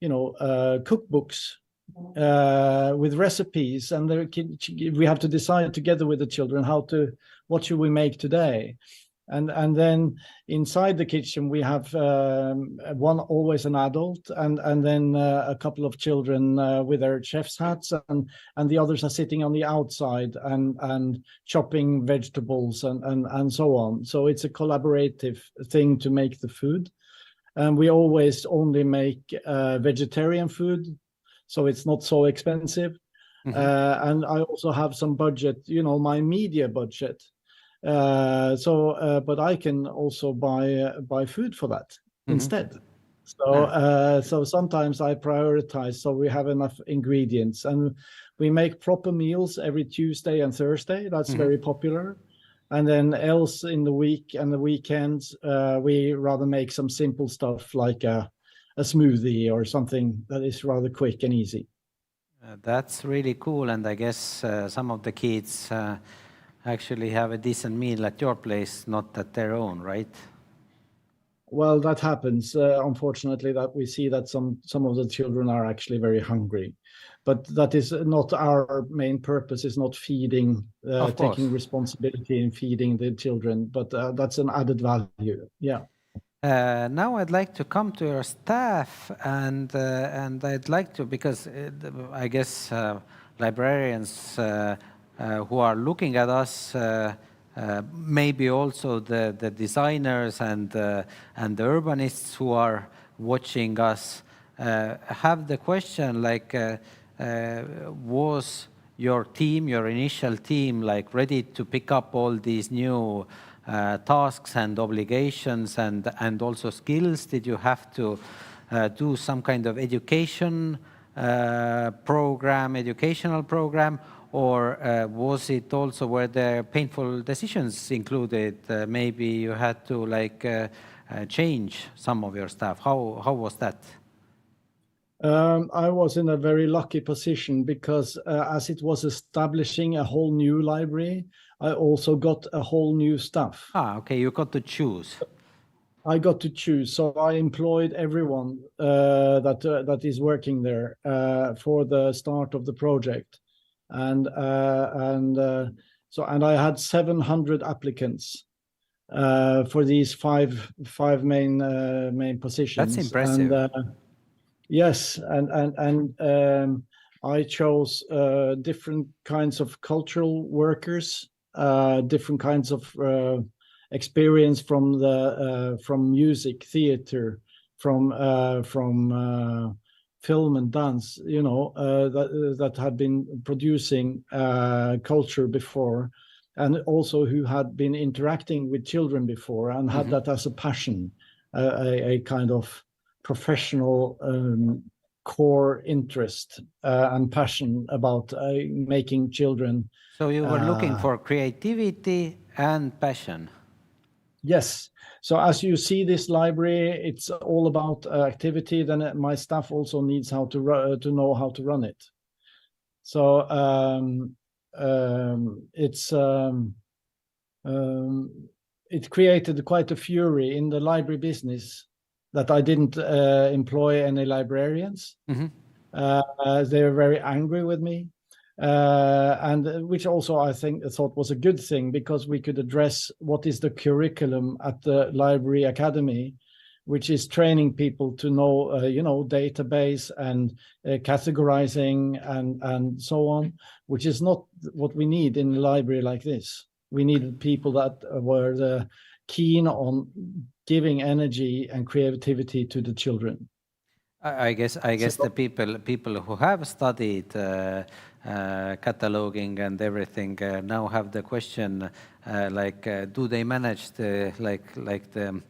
cookbooks with recipes, and we have to decide together with the children what should we make today, and then inside the kitchen we have always an adult, and then a couple of children with their chef's hats, and the others are sitting on the outside and chopping vegetables and so on. So it's a collaborative thing to make the food, and we always only make vegetarian food, so it's not so expensive. Mm-hmm. And I also have some budget, my media budget. But I can also buy food for that instead. So sometimes I prioritize, so we have enough ingredients, and we make proper meals every Tuesday and Thursday. That's very popular. And then else in the week and the weekends, we rather make some simple stuff like a smoothie or something that is rather quick and easy. That's really cool, and I guess some of the kids actually have a decent meal at your place, not at their own, right? Well, that happens. Unfortunately, that we see that some of the children are actually very hungry, but that is not our main purpose. Is not feeding, taking responsibility in feeding the children, but that's an added value. Yeah. Now I'd like to come to your staff, and I'd like to, because I guess librarians who are looking at us, maybe also the designers and the urbanists who are watching us, have the question was your team, your initial team, ready to pick up all these new tasks and obligations and also skills? Did you have to do some kind of educational program, or was it also, were there painful decisions included? Maybe you had to change some of your staff. How was that? I was in a very lucky position because as it was establishing a whole new library, I also got a whole new staff. Okay, you got to choose. I got to choose, so I employed everyone that is working there for the start of the project, and I had 700 applicants for these five main positions. That's impressive. And, yes, and I chose different kinds of cultural workers, different kinds of experience from music, theater, from film and dance, you know, that had been producing culture before, and also who had been interacting with children before and had that as a passion, a kind of professional core interest and passion about making children. So you were looking for creativity and passion. Yes. So as you see this library, it's all about activity. Then my staff also needs to know how to run it. So it created quite a fury in the library business that I didn't employ any librarians. They were very angry with me. And which also I thought was a good thing, because we could address what is the curriculum at the library academy, which is training people to know, you know, database and categorizing and so on, which is not what we need in a library like this. We needed people that were keen on giving energy and creativity to the children. I guess the people who have studied cataloging and everything now have the question do they manage the the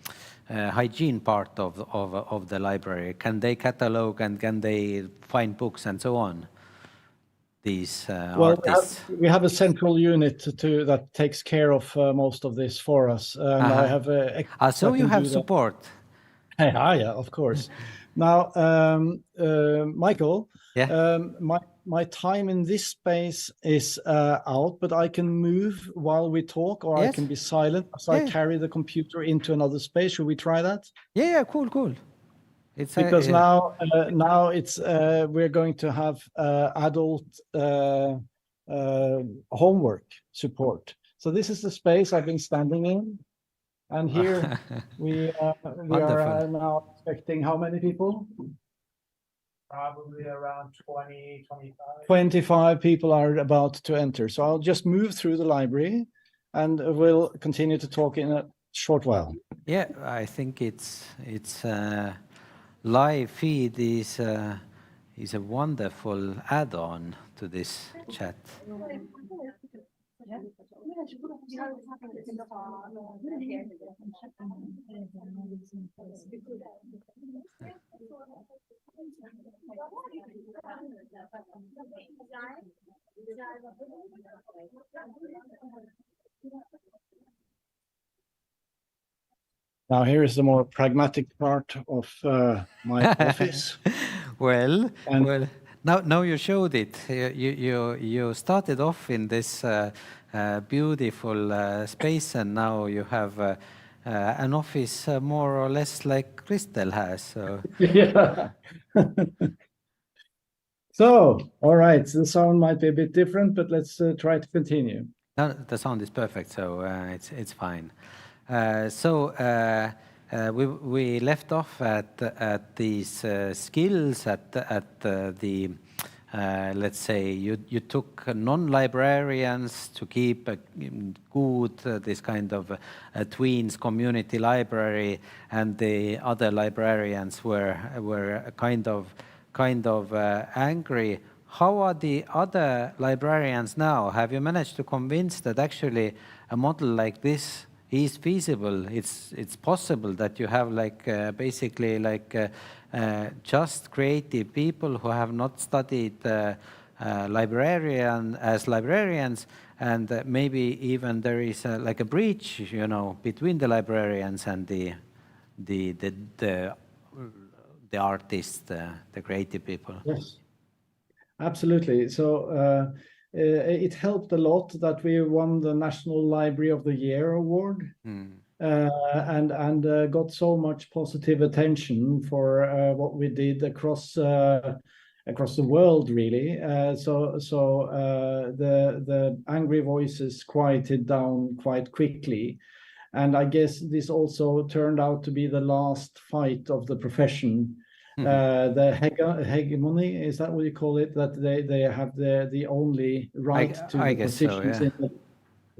hygiene part of the library? Can they catalog and can they find books and so on? These artists. We have a central unit that takes care of most of this for us. I have so you have support. Yeah, of course. Now, Michael, my time in this space is out, but I can move while we talk, or I can be silent. So I carry the computer into another space. Should we try that? Yeah, cool. It's because now it's we're going to have adult homework support. So this is the space I've been standing in. And here we are now expecting how many people? Probably around 20, 25. 25 people are about to enter. So I'll just move through the library and we'll continue to talk in a short while. Yeah, I think it's live feed is a wonderful add-on to this chat. Now here is the more pragmatic part of my office. Well, now you showed it. You started off in this beautiful space, and now you have an office more or less like Crystal has. So. Yeah. So, all right. The sound might be a bit different, but let's try to continue. No, the sound is perfect, so it's fine. We left off at these skills at the let's say you took non-librarians to keep good this kind of tweens community library, and the other librarians were kind of angry. How are the other librarians now? Have you managed to convince that actually a model like this is feasible? It's possible that you have basically just creative people who have not studied librarians, and maybe even there is a breach, you know, between the librarians and the artists, the creative people. Yes, absolutely. So it helped a lot that we won the National Library of the Year award. And got so much positive attention for what we did across the world, really. So the angry voices quieted down quite quickly, and I guess this also turned out to be the last fight of the profession. the hegemony, is that what you call it? That they have the only right to I the guess so, positions yeah. in the,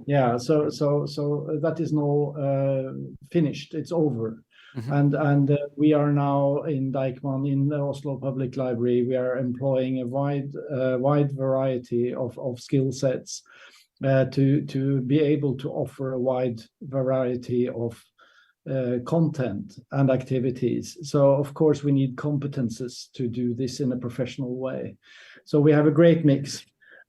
yeah. So that is now finished. It's over. And we are now in Deichman, in the Oslo Public Library. We are employing a wide variety of skill sets to be able to offer a wide variety of content and activities. So of course we need competences to do this in a professional way. So we have a great mix.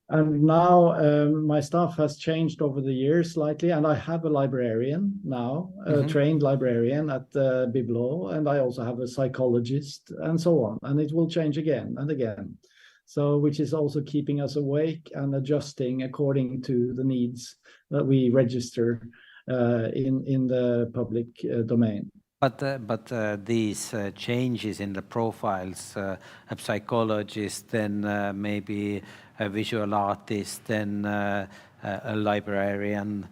And now my staff has changed over the years slightly, and I have a librarian now, a trained librarian at Biblo, and I also have a psychologist and so on. And it will change again and again. So which is also keeping us awake and adjusting according to the needs that we register in the public domain. But these changes in the profiles, a psychologist, then maybe a visual artist, then a librarian,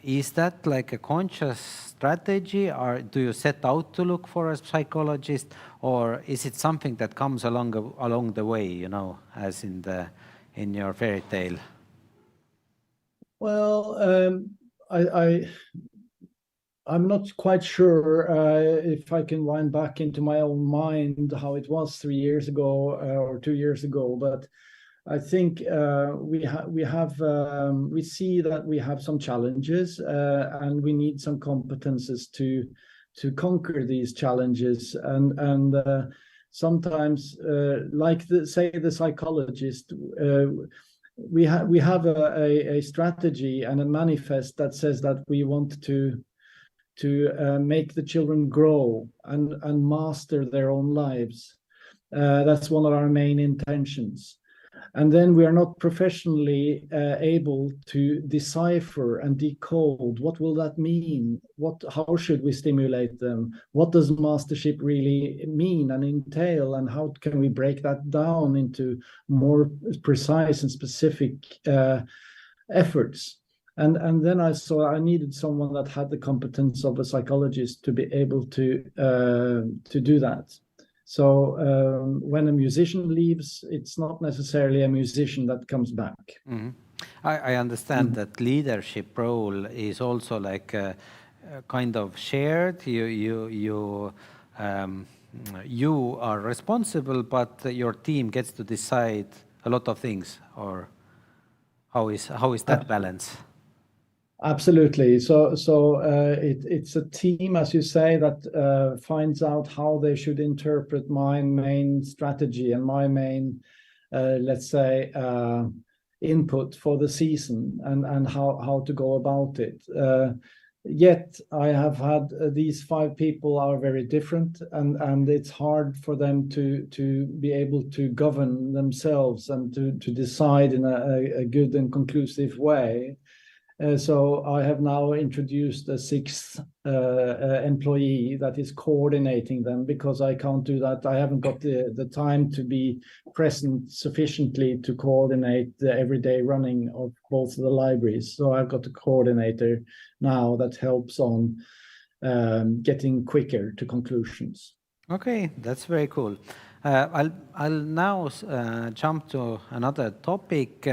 is that like a conscious strategy, or do you set out to look for a psychologist, or is it something that comes along the way, you know, as in your fairy tale? Well, I'm not quite sure if I can wind back into my own mind how it was 3 years ago or 2 years ago, but I think we see that we have some challenges and we need some competences to conquer these challenges, and sometimes like the psychologist, we have a strategy and a manifest that says that we want to make the children grow and master their own lives. That's one of our main intentions. And then we are not professionally able to decipher and decode what will that mean? How should we stimulate them? What does mastership really mean and entail? And how can we break that down into more precise and specific efforts? And then I saw I needed someone that had the competence of a psychologist to be able to do that. So when a musician leaves, it's not necessarily a musician that comes back. I understand that leadership role is also like a kind of shared. You are responsible, but your team gets to decide a lot of things. Or how is that balance? Absolutely. So it's a team, as you say, that finds out how they should interpret my main strategy and my main, let's say, input for the season and how to go about it. Yet I have had these 5 people are very different, and it's hard for them to be able to govern themselves and to decide in a good and conclusive way. So I have now introduced a 6th employee that is coordinating them, because I can't do that. I haven't got the time to be present sufficiently to coordinate the everyday running of both the libraries. So I've got a coordinator now that helps on getting quicker to conclusions. Okay, that's very cool. I'll now jump to another topic.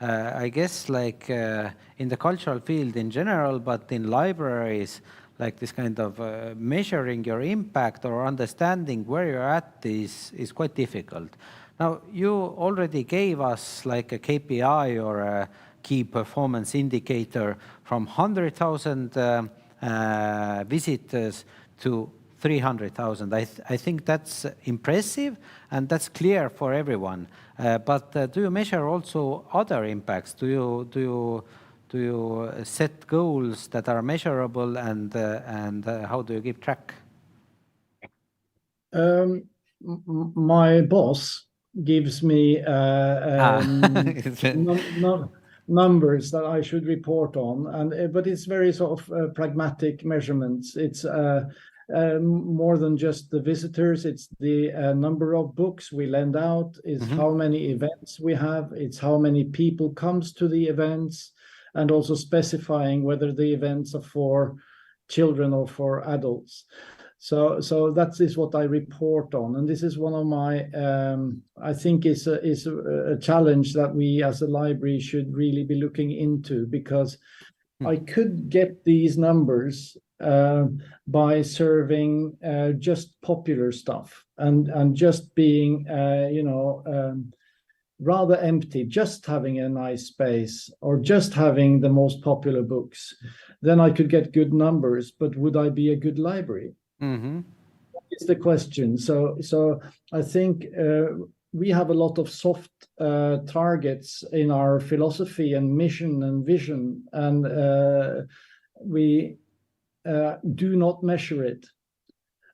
I guess like in the cultural field in general, but in libraries, like this kind of measuring your impact or understanding where you're at is quite difficult. Now, you already gave us like a KPI or a key performance indicator from 100,000 visitors to 300,000. I think that's impressive and that's clear for everyone. But do you measure also other impacts? Do you set goals that are measurable, and how do you keep track? My boss gives me numbers that I should report on, but it's very sort of pragmatic measurements. It's more than just the visitors. It's the number of books we lend out, is how many events we have, it's how many people comes to the events, and also specifying whether the events are for children or for adults. So that is what I report on, and this is one of my I think is a challenge that we as a library should really be looking into, because I could get these numbers by serving just popular stuff and just being rather empty, just having a nice space or just having the most popular books. Then I could get good numbers, but would I be a good library? Mm-hmm. It's the question. So I think we have a lot of soft targets in our philosophy and mission and vision, and we do not measure it,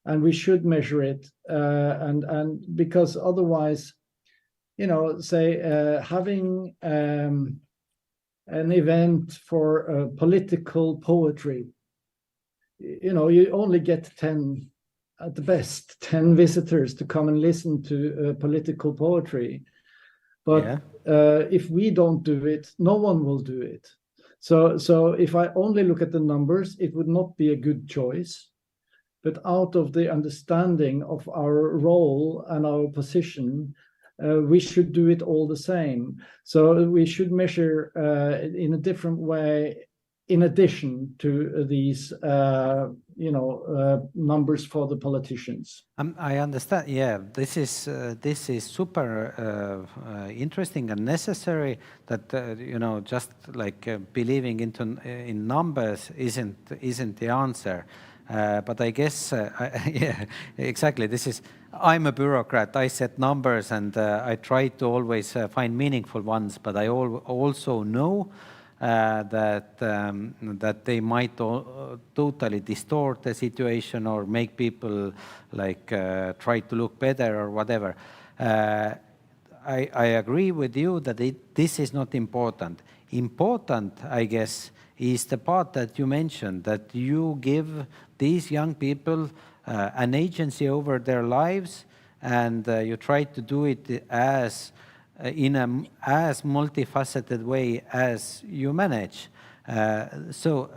and we should measure it, and because otherwise, say having an event for political poetry, you only get 10, at the best, 10 visitors to come and listen to political poetry. But if we don't do it, no one will do it. So if I only look at the numbers, it would not be a good choice. But out of the understanding of our role and our position, we should do it all the same. So we should measure in a different way, in addition to these numbers for the politicians. I understand. Yeah, this is super interesting and necessary. That just like believing in numbers isn't the answer. But I guess yeah, exactly. I'm a bureaucrat. I set numbers and I try to always find meaningful ones. But I also know that they might totally distort the situation or make people like try to look better or whatever. I agree with you that this is not important. Important, I guess, is the part that you mentioned, that you give these young people an agency over their lives, and you try to do it as in as multifaceted way as you manage. So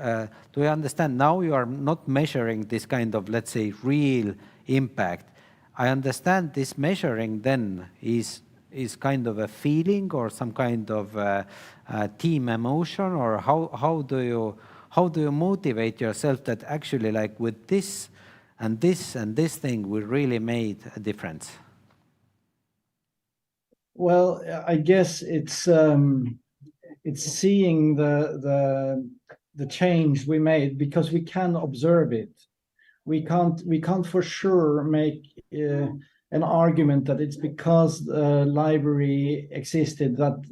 do I understand now you are not measuring this kind of, let's say, real impact? I understand this measuring then is kind of a feeling or some kind of team emotion, or how do you motivate yourself that actually, like, with this and this and this thing we really made a difference? Well, I guess it's seeing the change we made, because we can observe it. We can't for sure make an argument that it's because the library existed that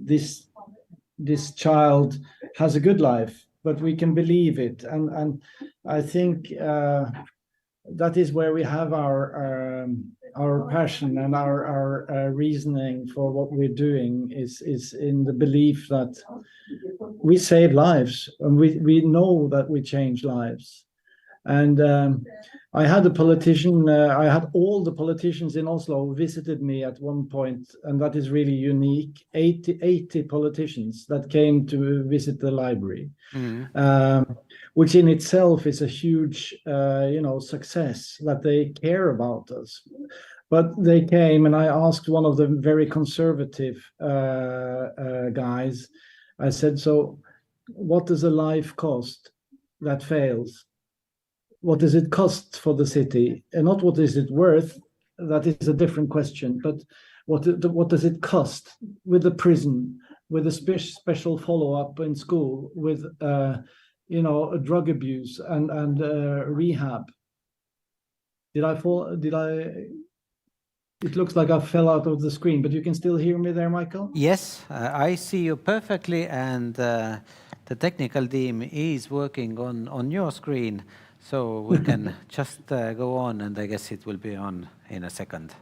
this child has a good life, but we can believe it, and I think that is where we have our passion and our reasoning for what we're doing is in the belief that we save lives, and we know that we change lives. And I had a politician, I had all the politicians in Oslo visited me at one point, and that is really unique. 80 politicians that came to visit the library, which in itself is a huge success, that they care about us. But they came, and I asked one of the very conservative guys, I said, so what does a life cost that fails? What does it cost for the city? And not what is it worth, that is a different question, but what does it cost with the prison, with a special follow-up in school, with drug abuse and rehab? It looks like I fell out of the screen, but you can still hear me there, Michael? Yes, I see you perfectly, and the technical team is working on your screen, so we can just go on, and I guess it will be on in a second.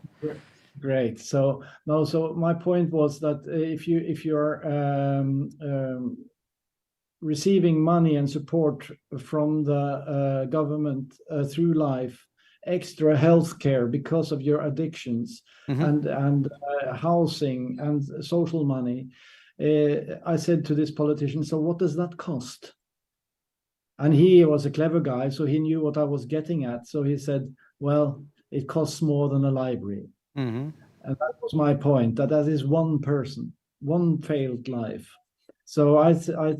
Great. So my point was that if you're receiving money and support from the government through life, extra health care because of your addictions, and housing and social money, I said to this politician, so what does that cost? And he was a clever guy, so he knew what I was getting at. So he said, well, it costs more than a library. Mm-hmm. And that was my point, that is one person, one failed life. So I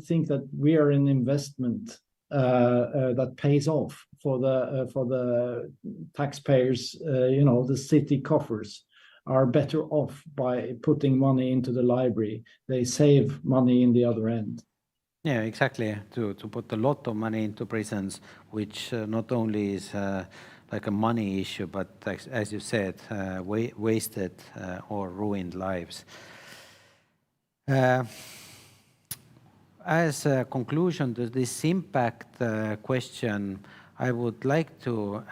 think that we are an investment that pays off for the taxpayers. The city coffers are better off by putting money into the library. They save money in the other end. Yeah, exactly. To put a lot of money into prisons, which not only is like a money issue, but as you said, wasted or ruined lives. As a conclusion to this impact question, I would like to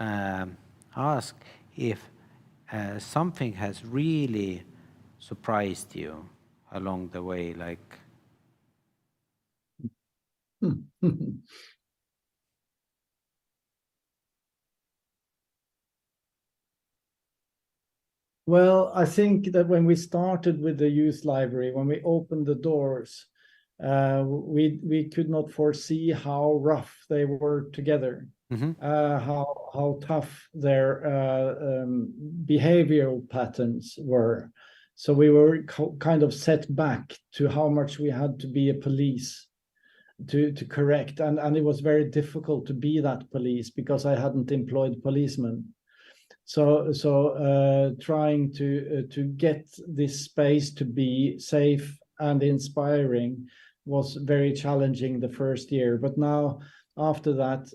ask if something has really surprised you along the way, like. Well, I think that when we started with the youth library, when we opened the doors, we could not foresee how rough they were together, how tough their behavioral patterns were. So we were kind of set back to how much we had to be a police to correct, and it was very difficult to be that police because I hadn't employed policemen. So trying to get this space to be safe and inspiring was very challenging the first year. But now, after that,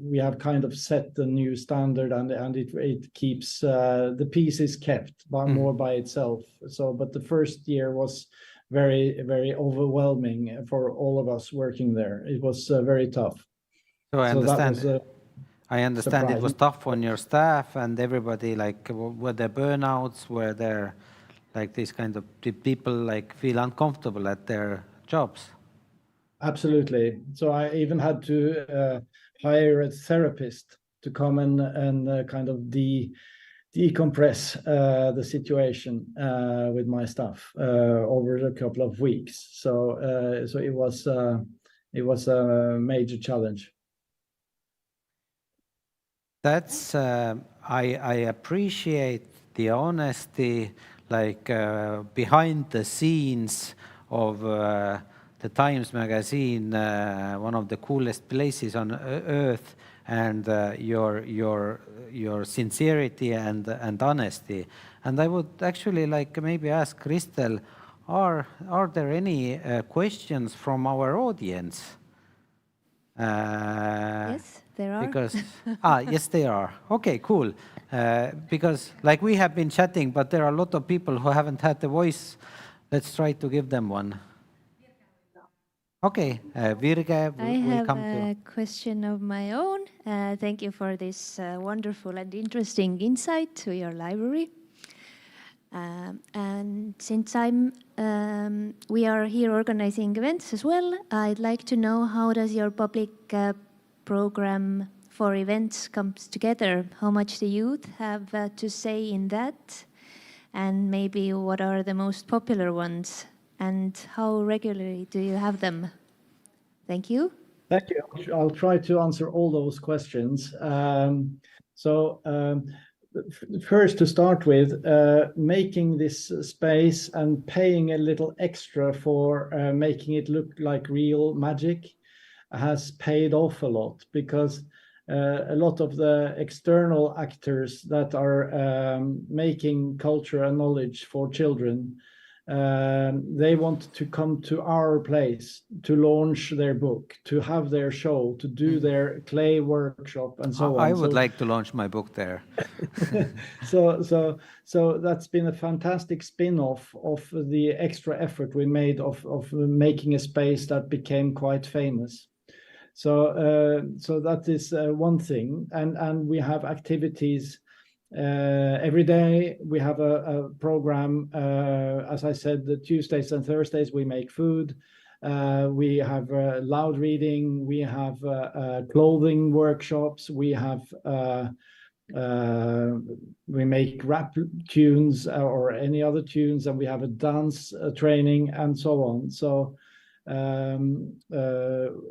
we have kind of set the new standard, and it keeps the peace is kept more by itself. So, but the first year was very, very overwhelming for all of us working there. It was very tough. So I understand. That was, I understand it was tough on your staff and everybody. Like, were there burnouts? Were there like these kind of people like feel uncomfortable at their jobs? Absolutely. So I even had to hire a therapist to come and kind of decompress the situation with my staff over a couple of weeks. So it was a major challenge. That's I appreciate the honesty, like behind the scenes of the Times magazine, one of the coolest places on earth, and your sincerity and honesty. And I would actually like maybe ask Kristel, are there any questions from our audience? Yes, there are. Because yes, they are. Okay, cool. Because like we have been chatting, but there are a lot of people who haven't had the voice. Let's try to give them one. Okay, Virge, I have a question of my own. Thank you for this wonderful and interesting insight to your library. And since we are here organizing events as well, I'd like to know, how does your public program for events comes together? How much the youth have to say in that? And maybe what are the most popular ones? And how regularly do you have them? Thank you. Thank you. I'll try to answer all those questions. First, to start with, making this space and paying a little extra for making it look like real magic has paid off a lot, because a lot of the external actors that are making culture and knowledge for children, they want to come to our place to launch their book, to have their show, to do their clay workshop, and so on. I would like to launch my book there. So that's been a fantastic spin-off of the extra effort we made of making a space that became quite famous. So that is one thing, and we have activities every day. We have a program, as I said, the Tuesdays and Thursdays we make food. We have loud reading. We have clothing workshops. We have we make rap tunes or any other tunes, and we have a dance training and so on. So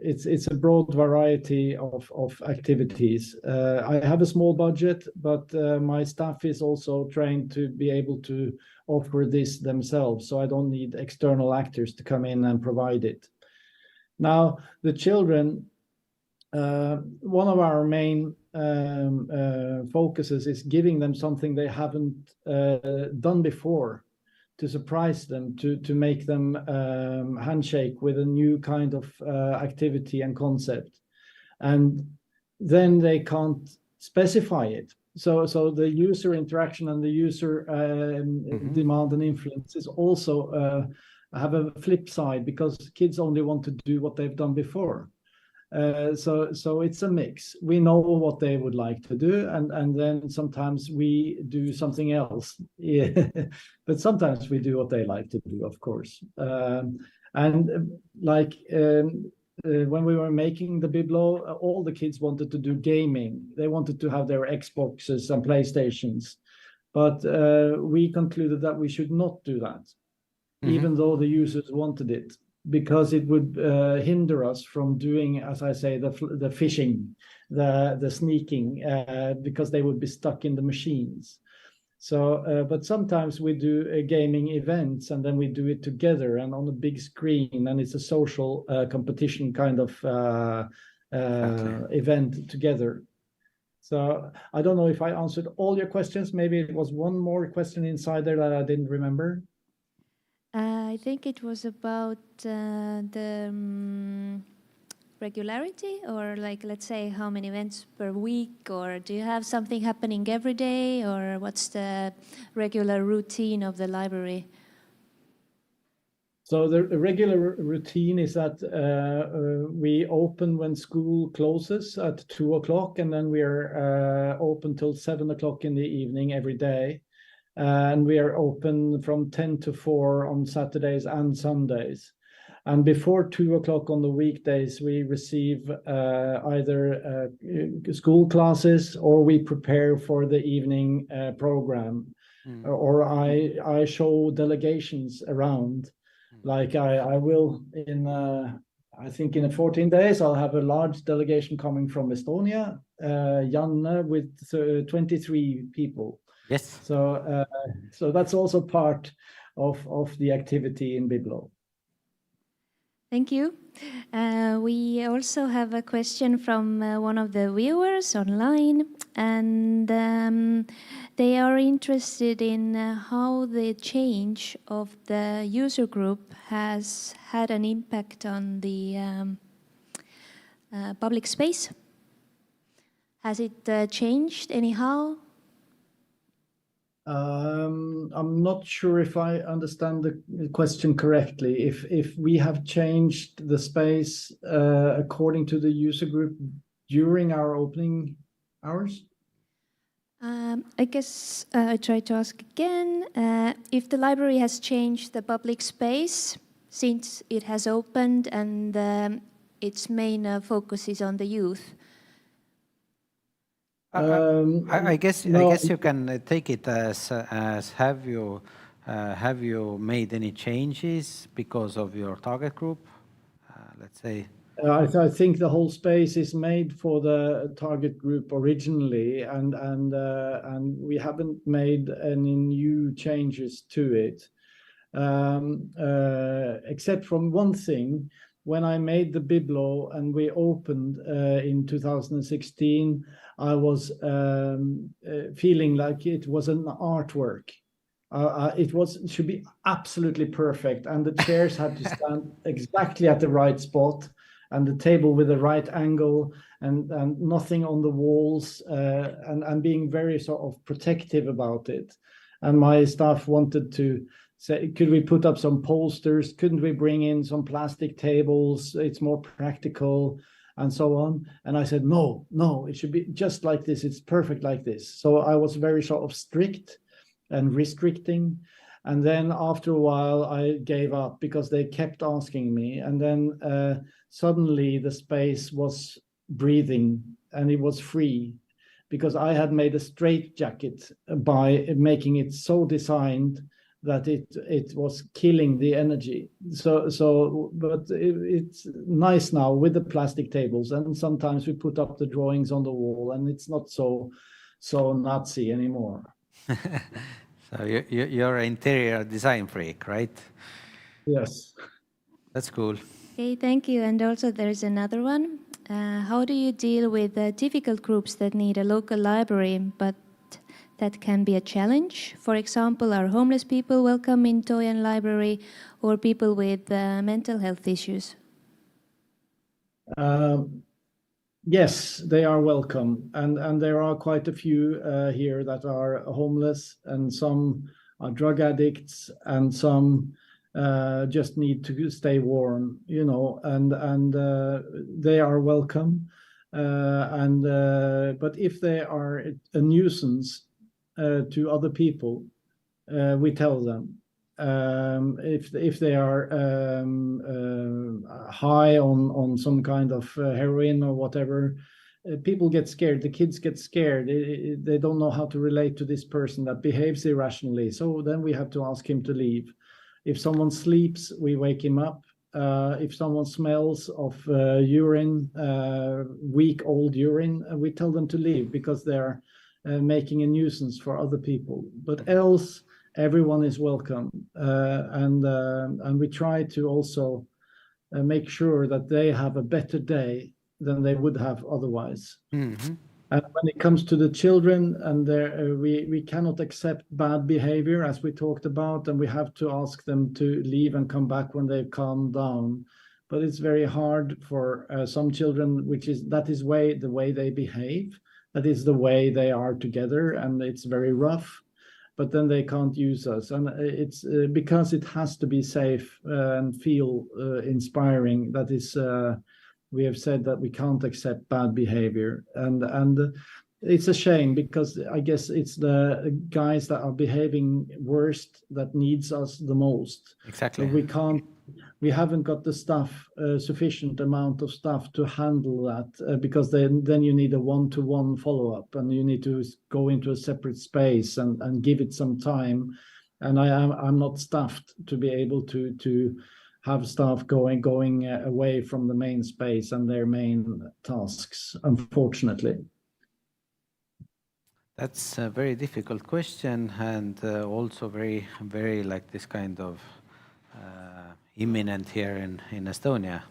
It's a broad variety of activities. I have a small budget, but my staff is also trained to be able to offer this themselves, so I don't need external actors to come in and provide it. Now, the children, one of our main focuses is giving them something they haven't done before, to surprise them, to make them handshake with a new kind of activity and concept. And then they can't specify it. So the user interaction and the user demand and influence is also have a flip side, because kids only want to do what they've done before. So it's a mix. We know what they would like to do, and then sometimes we do something else. Yeah. But sometimes we do what they like to do, of course. When we were making the Biblo, all the kids wanted to do gaming. They wanted to have their Xboxes and PlayStations. But we concluded that we should not do that, even though the users wanted it, because it would hinder us from doing, as I say, the fishing, the sneaking, because they would be stuck in the machines. So, but sometimes we do gaming events, and then we do it together and on a big screen, and it's a social competition kind of event together. So I don't know if I answered all your questions. Maybe it was one more question inside there that I didn't remember. I think it was about the regularity, or like, let's say, how many events per week, or do you have something happening every day, or what's the regular routine of the library? So the regular routine is that we open when school closes at 2 o'clock, and then we are open till 7 o'clock in the evening every day. And we are open from 10 to 4 on Saturdays and Sundays. And before 2 o'clock on the weekdays, we receive either school classes, or we prepare for the evening program. Or I show delegations around. Like I will I think in 14 days, I'll have a large delegation coming from Estonia, Janne, with 23 people. Yes. So that's also part of the activity in Biblo. Thank you. We also have a question from one of the viewers online, and they are interested in how the change of the user group has had an impact on the public space. Has it changed anyhow? I'm not sure if I understand the question correctly. If we have changed the space according to the user group during our opening hours? I guess I try to ask again. If the library has changed the public space since it has opened, and its main focus is on the youth. I guess you can take it as have you made any changes because of your target group? Let's say. I think the whole space is made for the target group originally, and we haven't made any new changes to it, except from one thing. When I made the Biblo and we opened in 2016, I was feeling like it was an artwork. It should be absolutely perfect, and the chairs had to stand exactly at the right spot, and the table with the right angle, and nothing on the walls, and being very sort of protective about it. And my staff wanted to say, could we put up some posters? Couldn't we bring in some plastic tables? It's more practical, and so on. And I said, no, it should be just like this. It's perfect like this. So I was very sort of strict and restricting. And then after a while, I gave up because they kept asking me. And then suddenly the space was breathing, and it was free, because I had made a straitjacket by making it so designed that it was killing the energy. But it's nice now with the plastic tables, and sometimes we put up the drawings on the wall, and it's not so Nazi anymore. So you're an interior design freak, right? Yes. That's cool. Okay, thank you. And also there's another one. How do you deal with difficult groups that need a local library, but that can be a challenge? For example, are homeless people welcome in Tøyeni library, or people with mental health issues? Yes, they are welcome, and there are quite a few here that are homeless, and some are drug addicts, and some just need to stay warm, you know, and they are welcome. But if they are a nuisance to other people, we tell them. If they are high on some kind of heroin or whatever, people get scared. The kids get scared. They don't know how to relate to this person that behaves irrationally. So then we have to ask him to leave. If someone sleeps, we wake him up. If someone smells of urine, weak old urine, we tell them to leave because they're making a nuisance for other people. But else, everyone is welcome, and we try to also make sure that they have a better day than they would have otherwise. Mm-hmm. And when it comes to the children, and we cannot accept bad behavior, as we talked about, and we have to ask them to leave and come back when they've calmed down. But it's very hard for some children, that is the way they behave. That is the way they are together, and it's very rough. But then they can't use us, and it's because it has to be safe and feel inspiring. That is, we have said that we can't accept bad behavior, and it's a shame because I guess it's the guys that are behaving worst that needs us the most. Exactly. So we haven't got the staff, sufficient amount of staff to handle that, because then you need a one-to-one follow-up, and you need to go into a separate space and give it some time. And I'm not staffed to be able to have staff going away from the main space and their main tasks, unfortunately. That's a very difficult question, and also very, very like this kind of imminent here in Estonia.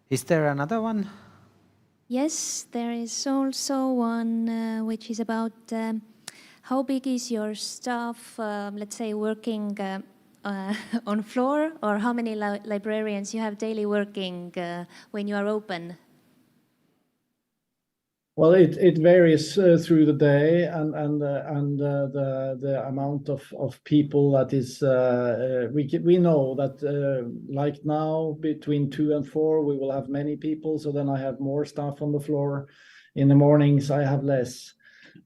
Is there another one? Yes, there is also one which is about how big is your staff, let's say, working on floor, or how many librarians you have daily working when you are open? Well, it varies through the day, and the amount of people that is. We know that like now between 2 and 4 we will have many people. So then I have more staff on the floor. In the mornings I have less,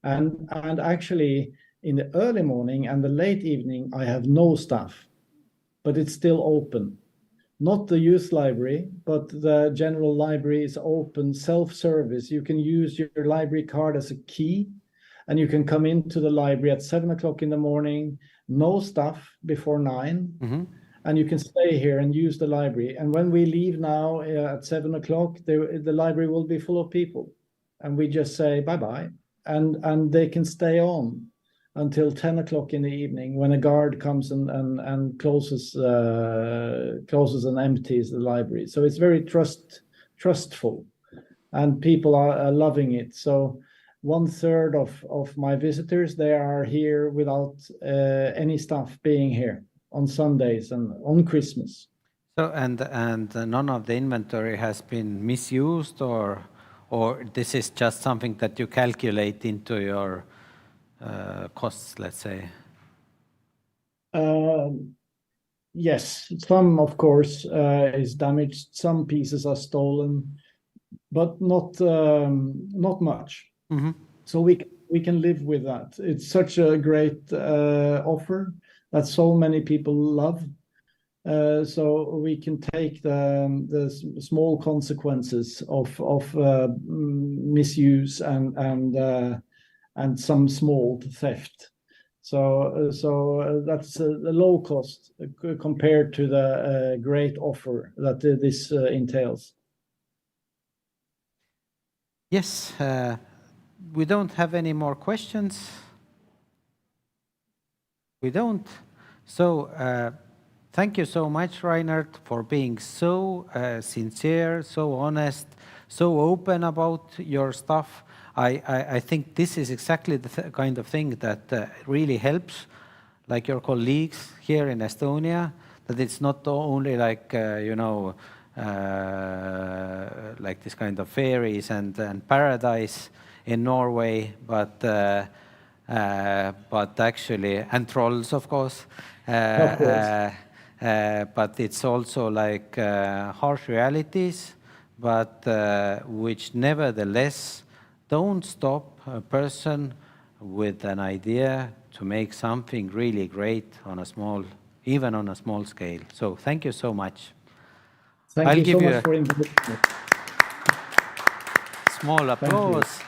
and actually in the early morning and the late evening I have no staff, but it's still open. Not the youth library, but the general library is open, self-service. You can use your library card as a key, and you can come into the library at 7 o'clock in the morning, no staff before 9, mm-hmm. and you can stay here and use the library. And when we leave now at 7 o'clock, the library will be full of people, and we just say bye-bye, and they can stay on until 10 o'clock in the evening, when a guard comes and closes and empties the library. So it's very trustful, and people are loving it. So 1/3 of my visitors, they are here without any staff being here on Sundays and on Christmas. So and none of the inventory has been misused, or this is just something that you calculate into your costs, let's say? Yes, some of course is damaged. Some pieces are stolen, but not much. Mm-hmm. So we can live with that. It's such a great offer that so many people love. So we can take the small consequences of misuse and some small theft. So that's a low cost compared to the great offer that this entails. Yes, we don't have any more questions. We don't. So thank you so much, Reinert, for being so sincere, so honest, so open about your stuff. I think this is exactly the kind of thing that really helps, like your colleagues here in Estonia, that it's not only like, like this kind of fairies and paradise in Norway, but actually, and trolls, of course. But it's also like harsh realities, but which nevertheless don't stop a person with an idea to make something really great on a small, even on a small scale. So thank you so much. Thank you so much for inviting me. Small applause.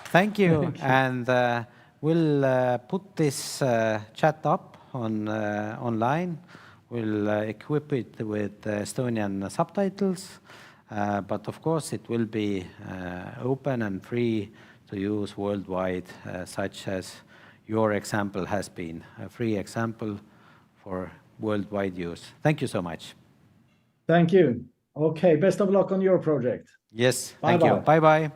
Thank you. And we'll put this chat up on online. We'll equip it with Estonian subtitles. But of course, it will be open and free to use worldwide, such as your example has been, a free example for worldwide use. Thank you so much. Thank you. Okay, best of luck on your project. Yes, thank you. Bye-bye.